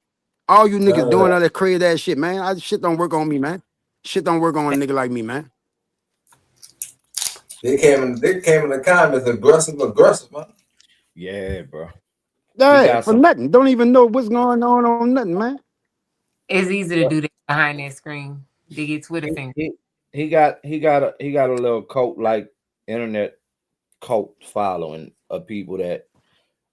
All you
None
niggas
of
doing
that.
all that crazy ass shit, man. Shit don't work on me, man. Shit don't work on a nigga like me, man.
They came in the comments aggressive, man.
yeah, bro. He
Yeah,
got
for
some.
nothing. Don't even know what's going on nothing, man.
It's easy to do that behind that screen. They get Twitter
He,
fingers.
he, he got a little cult like internet cult following of people that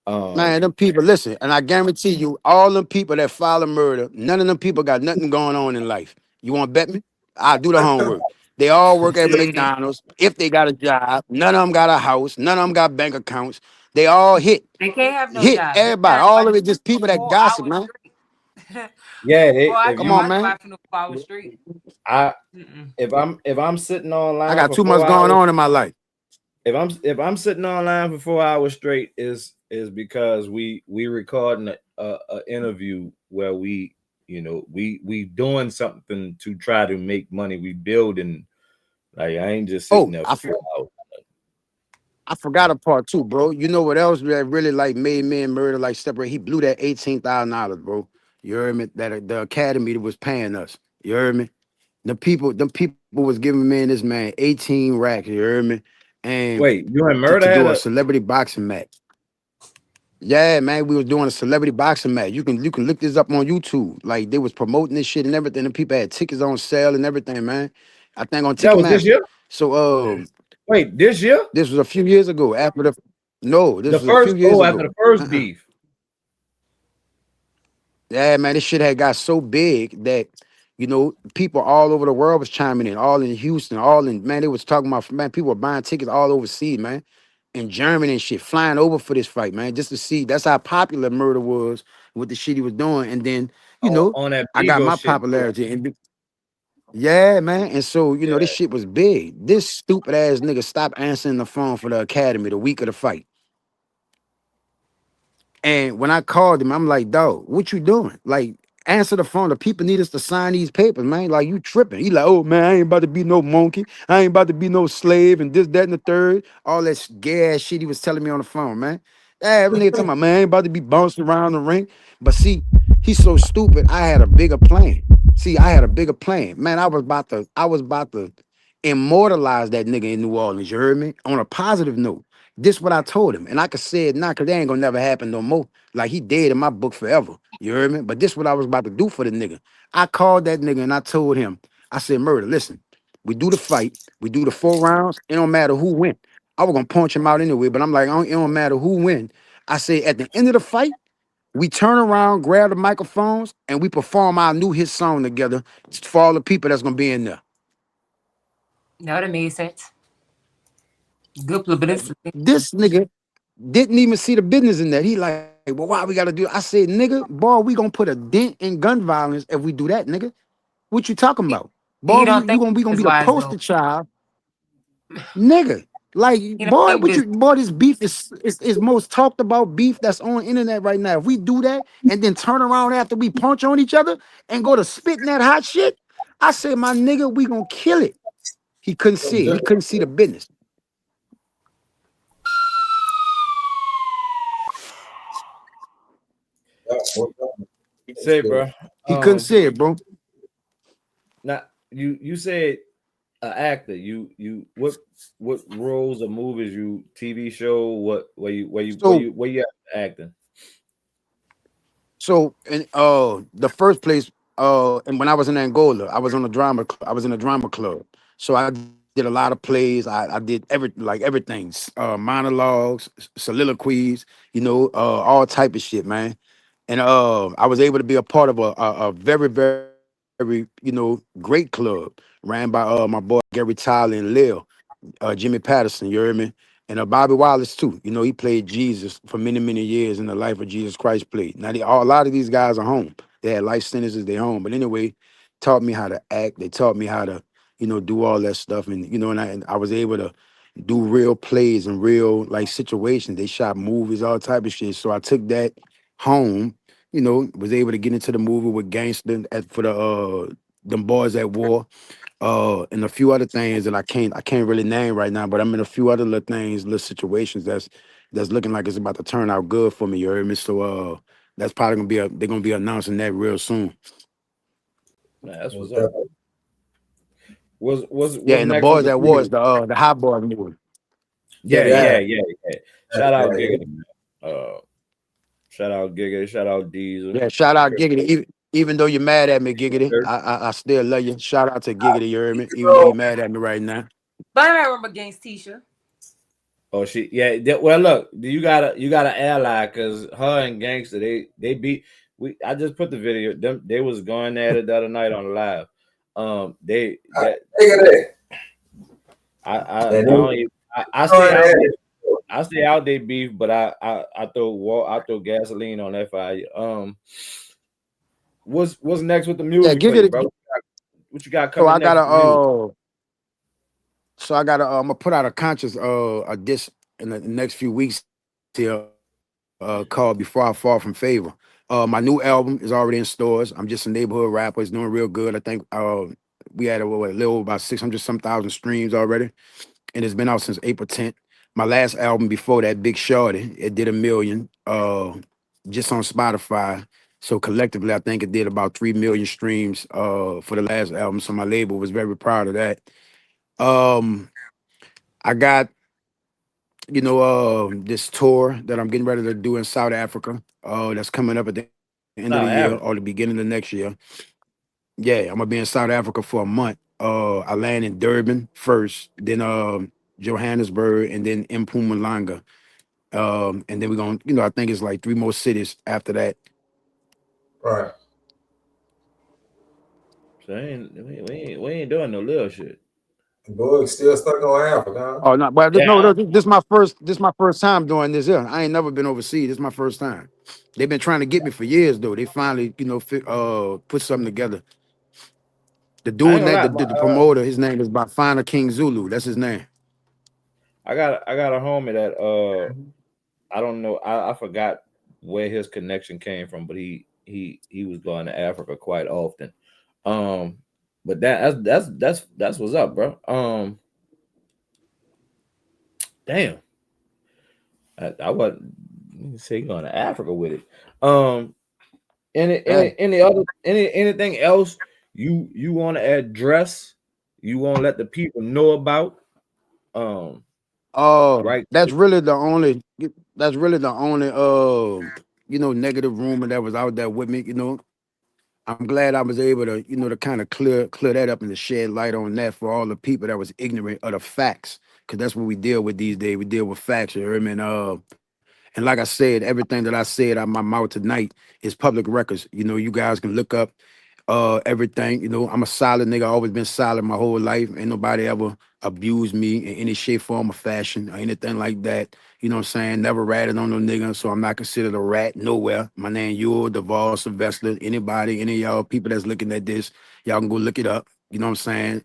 Man,
um
them people, listen, and I guarantee you, all them people that follow murder, none of them people got nothing going on in life. You want to bet me? I do the homework. They all work at McDonald's. If they got a job, none of them got a house. None of them got bank accounts. They all
They can't have no
hit
job. They
everybody.
got
All
like
of it just
for
people that
4 hours
gossip, man.
straight.
yeah,
Boy, I
if
Come
can't
on,
you
watch
man.
nobody for no 4 hours straight.
I
Mm-mm.
if I'm sitting
I
online
got
for
too much
four
going
hours,
on in my life.
if I'm sitting online for 4 hours straight is because we recording a interview where we doing something to try to make money. We building. Like I ain't just sitting
Oh,
there for 4 hours.
I forgot a part too, bro. You know what else that really like made me and murder like separate? He blew that $18,000, bro. You heard me? That the academy that was paying us. You heard me? Them people was giving me and this man 18 racks. You heard me? And
Wait, you and
to
Murder
do
had
a
a
celebrity boxing match. Yeah, man, we was doing a celebrity boxing match. You can look this up on YouTube. Like they was promoting this shit and everything. And people had tickets on sale and everything, man. I think on
that was this
Ticketmaster.
year.
So
Wait, this year?
this was a few years ago. After the no, this
The
was a few
first
years
after
ago.
the first
Uh-uh.
beef.
Yeah, man, this shit had got so big that people all over the world was chiming in, all in Houston, all in man, they was talking about man, people were buying tickets all overseas, man, in Germany and shit, flying over for this fight, man, just to see. That's how popular murder was with the shit he was doing. And then, you know,
On that
I got
Bigo
my
shit.
popularity. And yeah, man. And so,
Yeah.
this shit was big. This stupid ass nigga stopped answering the phone for the academy the week of the fight. And when I called him, I'm like, dog, what you doing? Like, answer the phone. The people need us to sign these papers, man. Like, you tripping. He like, oh, man, I ain't about to be no monkey. I ain't about to be no slave and this, that, and the third. All that gay ass shit he was telling me on the phone, man. Yeah, every nigga talking about, man, I ain't about to be bouncing around the ring. But see, he's so stupid. I had a bigger plan. See, I had a bigger plan. Man, I was about to immortalize that nigga in New Orleans. You heard me? On a positive note. This what I told him. And I could say it now because that ain't gonna never happen no more. Like he dead in my book forever. You heard me? But this what I was about to do for the nigga. I called that nigga and I told him, I said, murder, listen, we do the fight, we do the 4 rounds, it don't matter who win. I was gonna punch him out anyway, but I'm like, it don't matter who win. I say at the end of the fight, we turn around, grab the microphones, and we perform our new hit song together for all the people that's gonna be in there.
That would have made sense. Good publicity.
This nigga didn't even see the business in that. He like, well, why we gotta do? I said, nigga, boy, we gonna put a dent in gun violence if we do that, nigga. What you talking
He,
about?
he
Boy,
don't think
we gonna be
business
the
wise
poster
though.
child, nigga. Like,
He don't
boy,
think
what
business.
you boy, this beef is most talked about beef that's on internet right now. If we do that and then turn around after we punch on each other and go to spitting that hot shit, I said, my nigga, we gonna kill it. He couldn't see it. He couldn't see the business.
Say, bro.
He couldn't see it, bro.
Now you said an actor. You what roles or movies you TV show? What
So
where you at acting?
So in the first place, and when I was in Angola, I was on a drama. I was in a drama club. So I did a lot of plays. I did everything, monologues, soliloquies, all type of shit, man. And I was able to be a part of a very great club ran by my boy Gary Tyler and Lil. Jimmy Patterson, you heard me? And Bobby Wallace too. He played Jesus for many years in the life of Jesus Christ played. Now a lot of these guys are home. They had life sentences, they home. But anyway, taught me how to act. They taught me how to, do all that stuff. And I was able to do real plays and real like situations. They shot movies, all type of shit. So I took that home, was able to get into the movie with Gangster for the them boys at war and a few other things that I can't really name right now, but I'm in a few other little things, little situations that's looking like it's about to turn out good for me. You heard me? So that's probably they're gonna be announcing that real soon.
Man, that's what's
Most
up.
definitely.
Yeah,
What's
and the
next with
boys
the
that was
series?
the hot boy movie.
Yeah,
Yeah,
yeah. Shout out
yeah.
Giggity, man. Shout out Giggity, shout out Diesel.
Yeah, shout out Giggity. Even though you're mad at me, Giggity, I still love you. Shout out to Giggity, you heard me? Even though you're mad at me right now.
But I remember against Tisha.
Oh she yeah. Well, look, you gotta ally because her and Gangster they beat. I just put the video. Them they was going at it the other night on the live. They that
Look at that.
I
And
don't even, I stay
going
out
at
there.
it.
I stay out there beef, but I throw gasoline on that fire. What's next with the
Yeah,
music for you,
Giggity.
bro? What you got
So
coming
I
next
gotta
with the music?
I'm gonna put out a conscious a disc in the next few weeks here called Before I Fall from Favor. My new album is already in stores. I'm just a neighborhood rapper. It's doing real good. I think we had a little about 600 some thousand streams already, and it's been out since April 10th. My last album before that, Big Shorty, it did 1 million just on Spotify. So collectively, I think it did about 3 million streams for the last album. So my label was very proud of that. Um, I got this tour that I'm getting ready to do in South Africa. That's coming up at the end of the year
No,
or the
Africa.
beginning of next year. Yeah, I'm gonna be in South Africa for a month. I land in Durban first, then Johannesburg, and then Mpumalanga. And then we're gonna, I think it's like three more cities after that.
Right.
So we ain't doing no little shit.
The boy still stuck on Africa, huh?
Oh no, but
Yeah.
no, this my first time doing this here. I ain't never been overseas. This is my first time. They've been trying to get me for years though. They finally, put something together. The
I ain't
dude
gonna
that
lie.
the promoter, his name is Bafana King Zulu. That's his name.
I got a homie that I don't know. I forgot where his connection came from, but he was going to Africa quite often. Um, but that's what's up, bro. Damn, I wasn't say going to Africa with it. Um,
Yeah.
anything else you want to address? You want to let the people know about? Um, right.
That's really the only negative rumor that was out there with me. I'm glad I was able to, to kind of clear that up and to shed light on that for all the people that was ignorant of the facts. Cause that's what we deal with these days. We deal with facts, you hear me? And like I said, everything that I said out my mouth tonight is public records. You guys can look up everything. You know, I'm a solid nigga. Always been solid my whole life. Ain't nobody ever abused me in any shape, form, or fashion or anything like that. You know what I'm saying? Never ratted on no nigga, so I'm not considered a rat nowhere. My name Yul, Duval, Sylvester, anybody, any of y'all people that's looking at this, y'all can go look it up. You know what I'm saying?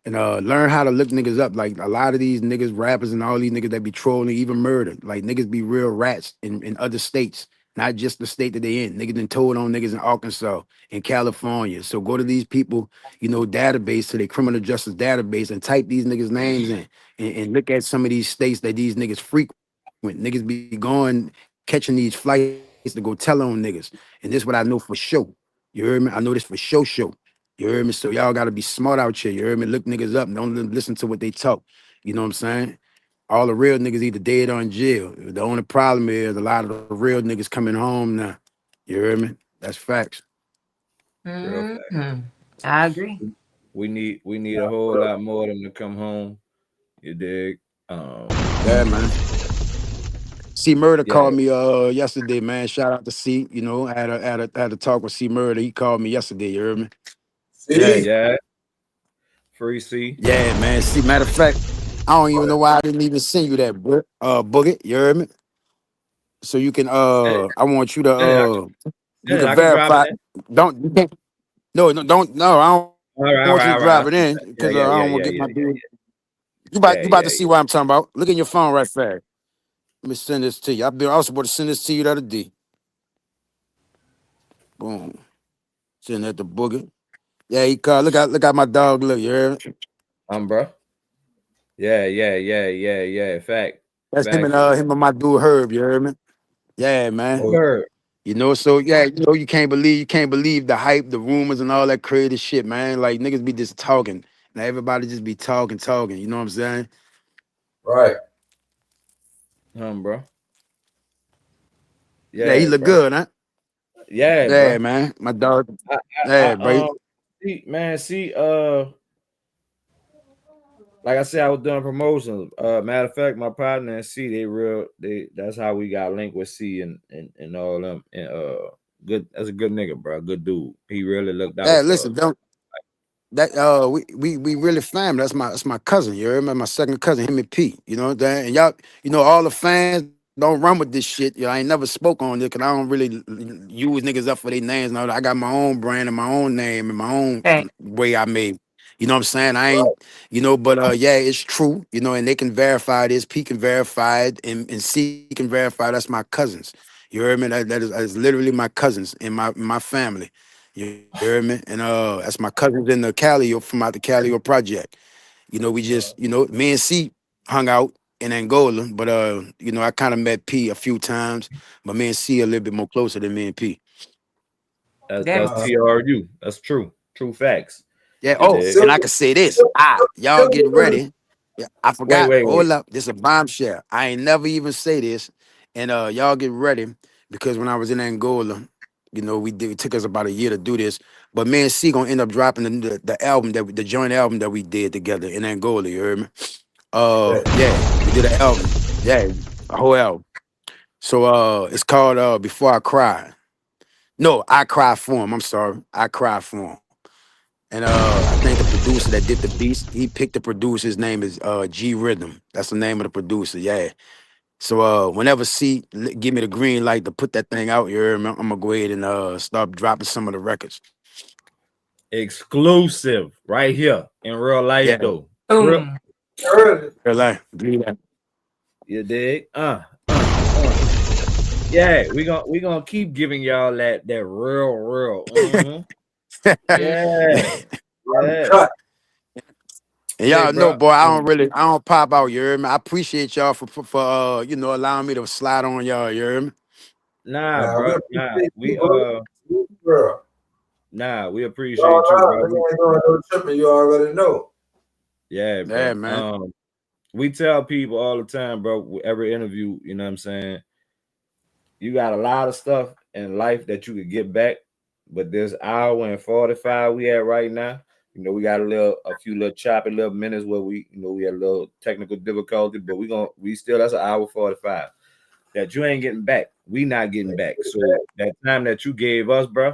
And learn how to look niggas up. Like a lot of these niggas, rappers, and all these niggas that be trolling, even murder. Like niggas be real rats in other states, not just the state that they in. Niggas done told on niggas in Arkansas, in California. So go to these people, you know, database, to their criminal justice database, and type these niggas' names in, and look at some of these states that these niggas frequent. Niggas be going catching these flights to go tell on niggas, and this what I know for sure. You heard me? I know this for sure. You heard me? So y'all gotta be smart out here. You heard me? Look niggas up. Don't listen to what they talk. You know what I'm saying? All the real niggas either dead or in jail. The only problem is a lot of the real niggas coming home now. You heard me? That's facts.
Real fact.
I agree.
We need a whole lot more of them to come home. You dig?
Yeah, man. C Murder
Yeah,
called me yesterday, man. Shout out to C. You know, I had a talk with C Murder. He called me yesterday. You heard me? Yeah,
See?
yeah. Free C.
yeah, man. See, matter of fact, I don't even know why I didn't even send you that booget. You heard me? So you can
Send it,
I want you to
send it.
you
I
can
can drop it
verify.
in.
Don't you can't no, don't no, I don't want you to
All
drop
right,
it
all right.
in because
Yeah,
I
yeah,
don't
yeah,
want to get
yeah,
my
yeah,
dude.
yeah,
You
yeah,
about to
yeah,
see
yeah.
what I'm talking about. Look in your phone right fast. Let me send this to you. I was supposed to send this to you the other day. Boom. Send that to Booger. Yeah, he called. Look at my dog. Look, you heard me?
Bro. Yeah, yeah, yeah, yeah, yeah.
That's
Factual.
him and my dude Herb, you heard me? Yeah, man.
Oh,
Word.
You know, so yeah, you know, you can't believe the hype, the rumors, and all that crazy shit, man. Like niggas be just talking. Now everybody just be talking. You know what I'm saying?
right.
Bro.
Yeah, he
Yeah,
look
bro.
good, huh?
Yeah,
Yeah,
bro.
man. My dog.
I, I,
Yeah, bro.
I see, man, like I said, I was doing promotions. Matter of fact, my partner and C, that's how we got linked with C and all them. And good, that's a good nigga, bro. Good dude. He really looked
Yeah,
out for
listen,
us.
don't that we really family. That's my cousin. You remember my second cousin, him and P. You know what I'm saying? And y'all, you know, all the fans don't run with this shit. You know, I ain't never spoke on it because I don't really use niggas up for their names. And all that. I got my own brand and my own name and my own
Hey,
way I made. You know what I'm saying? I ain't,
Right.
you know, but yeah, it's true. You know, and they can verify this. P can verify it, and C can verify. That's my cousins. You heard me? That is literally my cousins in my family. You heard me? And that's my cousins in the Calio from out the Calio project. You know, we just, you know, me and C hung out in Angola, but you know, I kind of met P a few times, but me and C a little bit more closer than me and P.
That's
that's
TRU. That's true. True facts.
Yeah.
You
Oh,
did.
and I
Silver,
can say this.
silver,
Y'all get
silver,
ready. Yeah, I
Wait,
forgot.
wait, wait.
Hold up. This is a bombshell. I ain't never even say this. And y'all get ready because when I was in Angola, you know, it took us about a year to do this. But me and C gonna end up dropping the album the joint album that we did together in Angola. You heard me?
yeah.
Yeah, we did an album. Yeah, a whole album. So it's called Before I Cry. No, I Cry for Him. I'm sorry. I Cry for Him. And I think the producer that did the beats, he picked the producer. His name is G Rhythm. That's the name of the producer. Yeah. So whenever give me the green light to put that thing out here, I'm gonna go ahead and start dropping some of the records.
Exclusive right here in real life,
Yeah.
though. Real,
boom.
Early.
Real life. Green light.
you dig? Yeah, we gonna keep giving y'all that real.
Mm.
Yeah, yeah.
Uncut.
And
Hey,
y'all know,
bro.
boy, I don't pop out, you hear me? I appreciate y'all for you know, allowing me to slide on y'all, you hear me?
Nah,
Now, we
bro. Nah,
appreciate
we
you, bro. Girl.
We
You all
appreciate you,
right.
bro.
We ain't doing no tripping. You already know.
Yeah,
Yeah,
bro.
man.
We tell people all the time, bro. With every interview, you know what I'm saying? You got a lot of stuff in life that you could get back, but this hour and 45 we at right now, you know, we got a few little choppy little minutes where we had a little technical difficulty, but we still that's an hour 45 that you ain't getting back. We not getting back. So that time that you gave us, bro,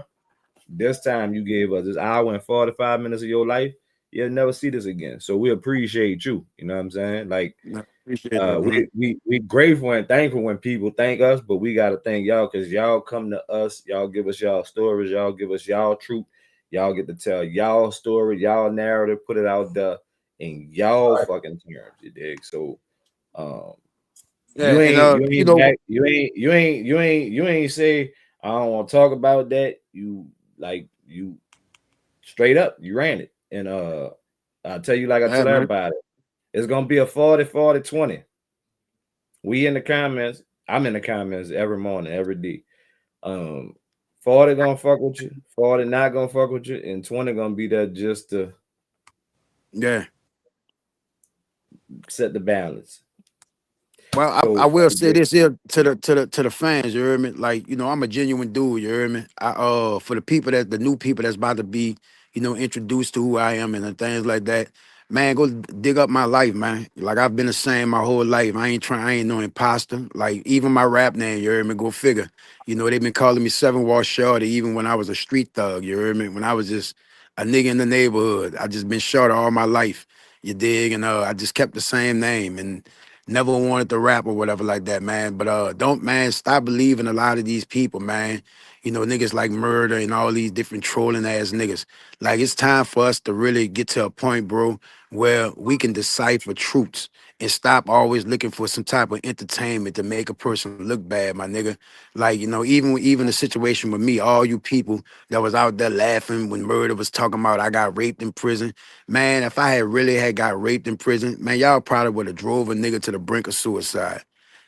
this time you gave us this hour and 45 minutes of your life. You'll never see this again. So we appreciate you. You know what I'm saying? Like,
I appreciate that, man.
we grateful and thankful when people thank us, but we gotta thank y'all because y'all come to us, y'all give us y'all stories, y'all give us y'all truth, y'all get to tell y'all story, y'all narrative, put it out there in y'all fucking terms. You dig? So
Yeah, and you know,
you ain't say I don't want to talk about that. You straight up, you ran it. And I'll tell you like I tell
man.
everybody, it's gonna be a 40-40-20. We in the comments, I'm in the comments every morning, every day. 40 gonna fuck with you, 40 not gonna fuck with you, and 20 gonna be there just to set the balance.
Well,
So
I will say this here to the fans, you hear me? Like, you know, I'm a genuine dude, you hear me? For the people the new people that's about to be, you know, introduced to who I am and things like that, man, go dig up my life, man. Like I've been the same my whole life. I ain't no imposter. Like even my rap name, you hear me? Go figure. You know, they've been calling me 7 WARD Shorty even when I was a street thug, you hear me? When I was just a nigga in the neighborhood. I just been short all my life. You dig? And I just kept the same name and never wanted to rap or whatever like that, man. But don't, man, stop believing a lot of these people, man. You know, niggas like Murder and all these different trolling ass niggas. Like it's time for us to really get to a point, bro, where we can decipher truths and stop always looking for some type of entertainment to make a person look bad, my nigga. Like, you know, even the situation with me, all you people that was out there laughing when Murder was talking about I got raped in prison. Man, if I had really had got raped in prison, man, y'all probably would have drove a nigga to the brink of suicide.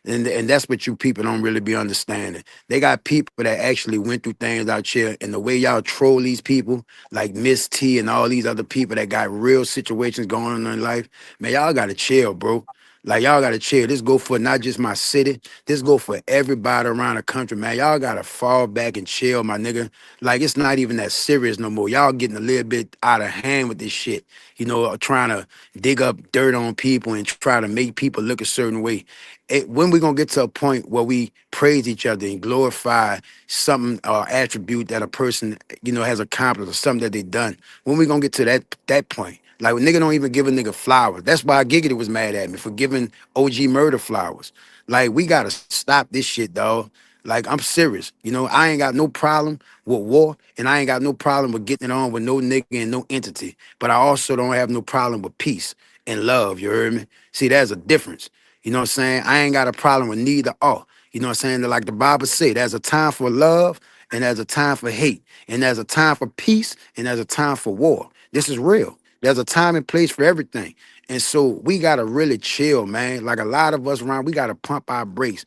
And that's what you people don't really be understanding. They got people that actually went through things out here, and the way y'all troll these people, like Miss T and all these other people that got real situations going on in life, man, y'all gotta chill, bro. Like y'all gotta chill. This go for not just my city. This go for everybody around the country, man. Y'all gotta fall back and chill, my nigga. Like it's not even that serious no more. Y'all getting a little bit out of hand with this shit. You know, trying to dig up dirt on people and try to make people look a certain way. When we gonna get to a point where we praise each other and glorify something or attribute that a person, you know, has accomplished or something that they done? When we gonna get to that point? Like when nigga don't even give a nigga flowers. That's why Giggity was mad at me for giving OG Murda flowers. Like we gotta stop this shit, dog. Like I'm serious. You know, I ain't got no problem with war, and I ain't got no problem with getting it on with no nigga and no entity. But I also don't have no problem with peace and love. You heard me? See, there's a difference. You know what I'm saying? I ain't got a problem with neither or. You know what I'm saying? Like the Bible say, there's a time for love and there's a time for hate. And there's a time for peace and there's a time for war. This is real. There's a time and place for everything. And so we gotta really chill, man. Like a lot of us around, we gotta pump our brakes.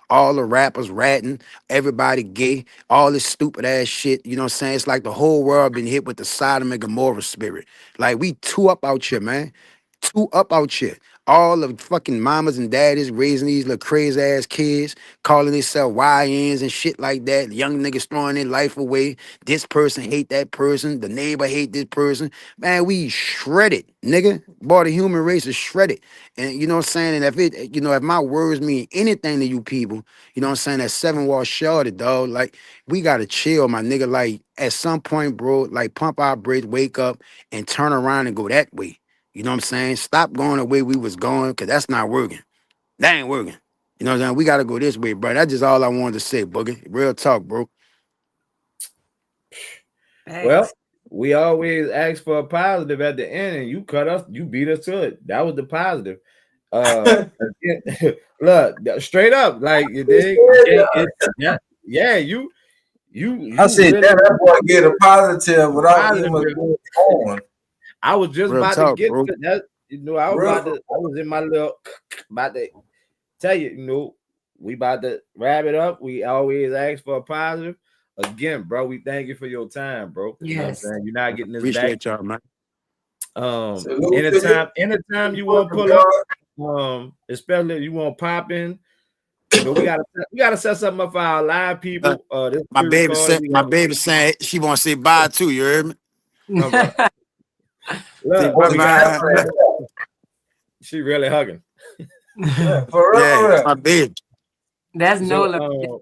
All the rappers ratting, everybody gay, all this stupid ass shit. You know what I'm saying? It's like the whole world been hit with the Sodom and Gomorrah spirit. Like we too up out here, man. Too up out here. All the fucking mamas and daddies raising these little crazy ass kids, calling themselves YNs and shit like that. Young niggas throwing their life away. This person hate that person. The neighbor hate this person. Man, we shredded, nigga. Boy, the human race is shredded. And you know what I'm saying? And if my words mean anything to you people, you know what I'm saying? That 7 WARD Shorty, dog. Like, we gotta chill, my nigga. Like, at some point, bro, like pump our brakes, wake up, and turn around and go that way. You know what I'm saying? Stop going the way we was going, because that's not working. That ain't working. You know what I'm saying? We got to go this way, bro. That's just all I wanted to say, Boogie. Real talk, bro.
well, we always ask for a positive at the end, and you beat us to it. That was the positive. Look, straight up, like you dig. Yeah, you
I said
really,
that boy get a positive without even on.
I was just
Real
about
talk,
to get
bro.
to that. You know, I was in my little about to tell you, you know, we about to wrap it up. We always ask for a positive. Again, bro, we thank you for your time, bro. You know what I'm saying? You're not getting this back.
Appreciate y'all, man.
Anytime you want to pull up, especially if you want to pop in, you know, we gotta set something up for our live people. This
My baby saying she want to say bye too. You heard me?
Look,
bye.
She really hugging.
For real.
Yeah, my baby.
That's
So,
Nola.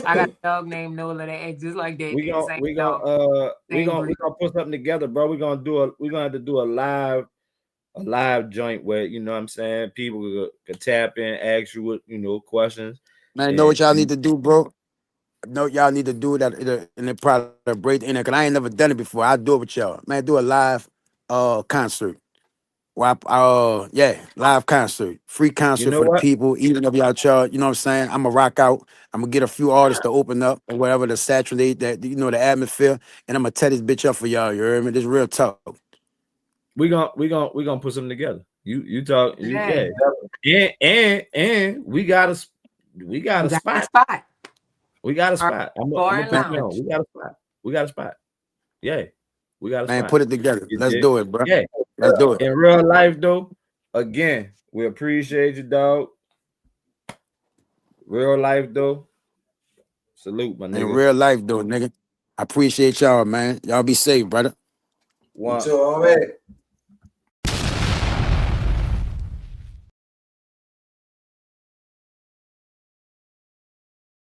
I got a dog named Nola that acts just like that.
We
They the
gonna
same
we
dog.
gonna put something together, bro. We're gonna have to do a live joint where, you know what I'm saying, people could tap in, ask you what, you know, questions.
Man, you know what y'all need to do, bro? No, y'all need to do that in the probably break in there, cause I ain't never done it before. I'll do it with y'all. Man, do a live concert. Well, yeah, live concert. Free
You
concert
know
for the
what?
people, even if y'all charge, you know what I'm saying? I'm gonna rock out. I'm gonna get a few artists to open up or whatever to saturate that, you know, the atmosphere, and I'm gonna tear this bitch up for y'all. You heard me? This real talk.
We gonna put something together. You talk,
Yeah.
and we got a
You got a
spot.
spot.
We got a
Our
spot. I'm
bar
gonna
and
put you on.
lounge.
We got a spot. We got a spot. Yeah, we got a
Man,
spot.
put it together.
You
Let's
dig?
do it, bro.
Yeah.
Let's do it.
In real life, though, again, we appreciate you, dog. Real life, though, salute, my
In
nigga.
real life, though, nigga. I appreciate y'all, man. Y'all be safe, brother.
You too, all right.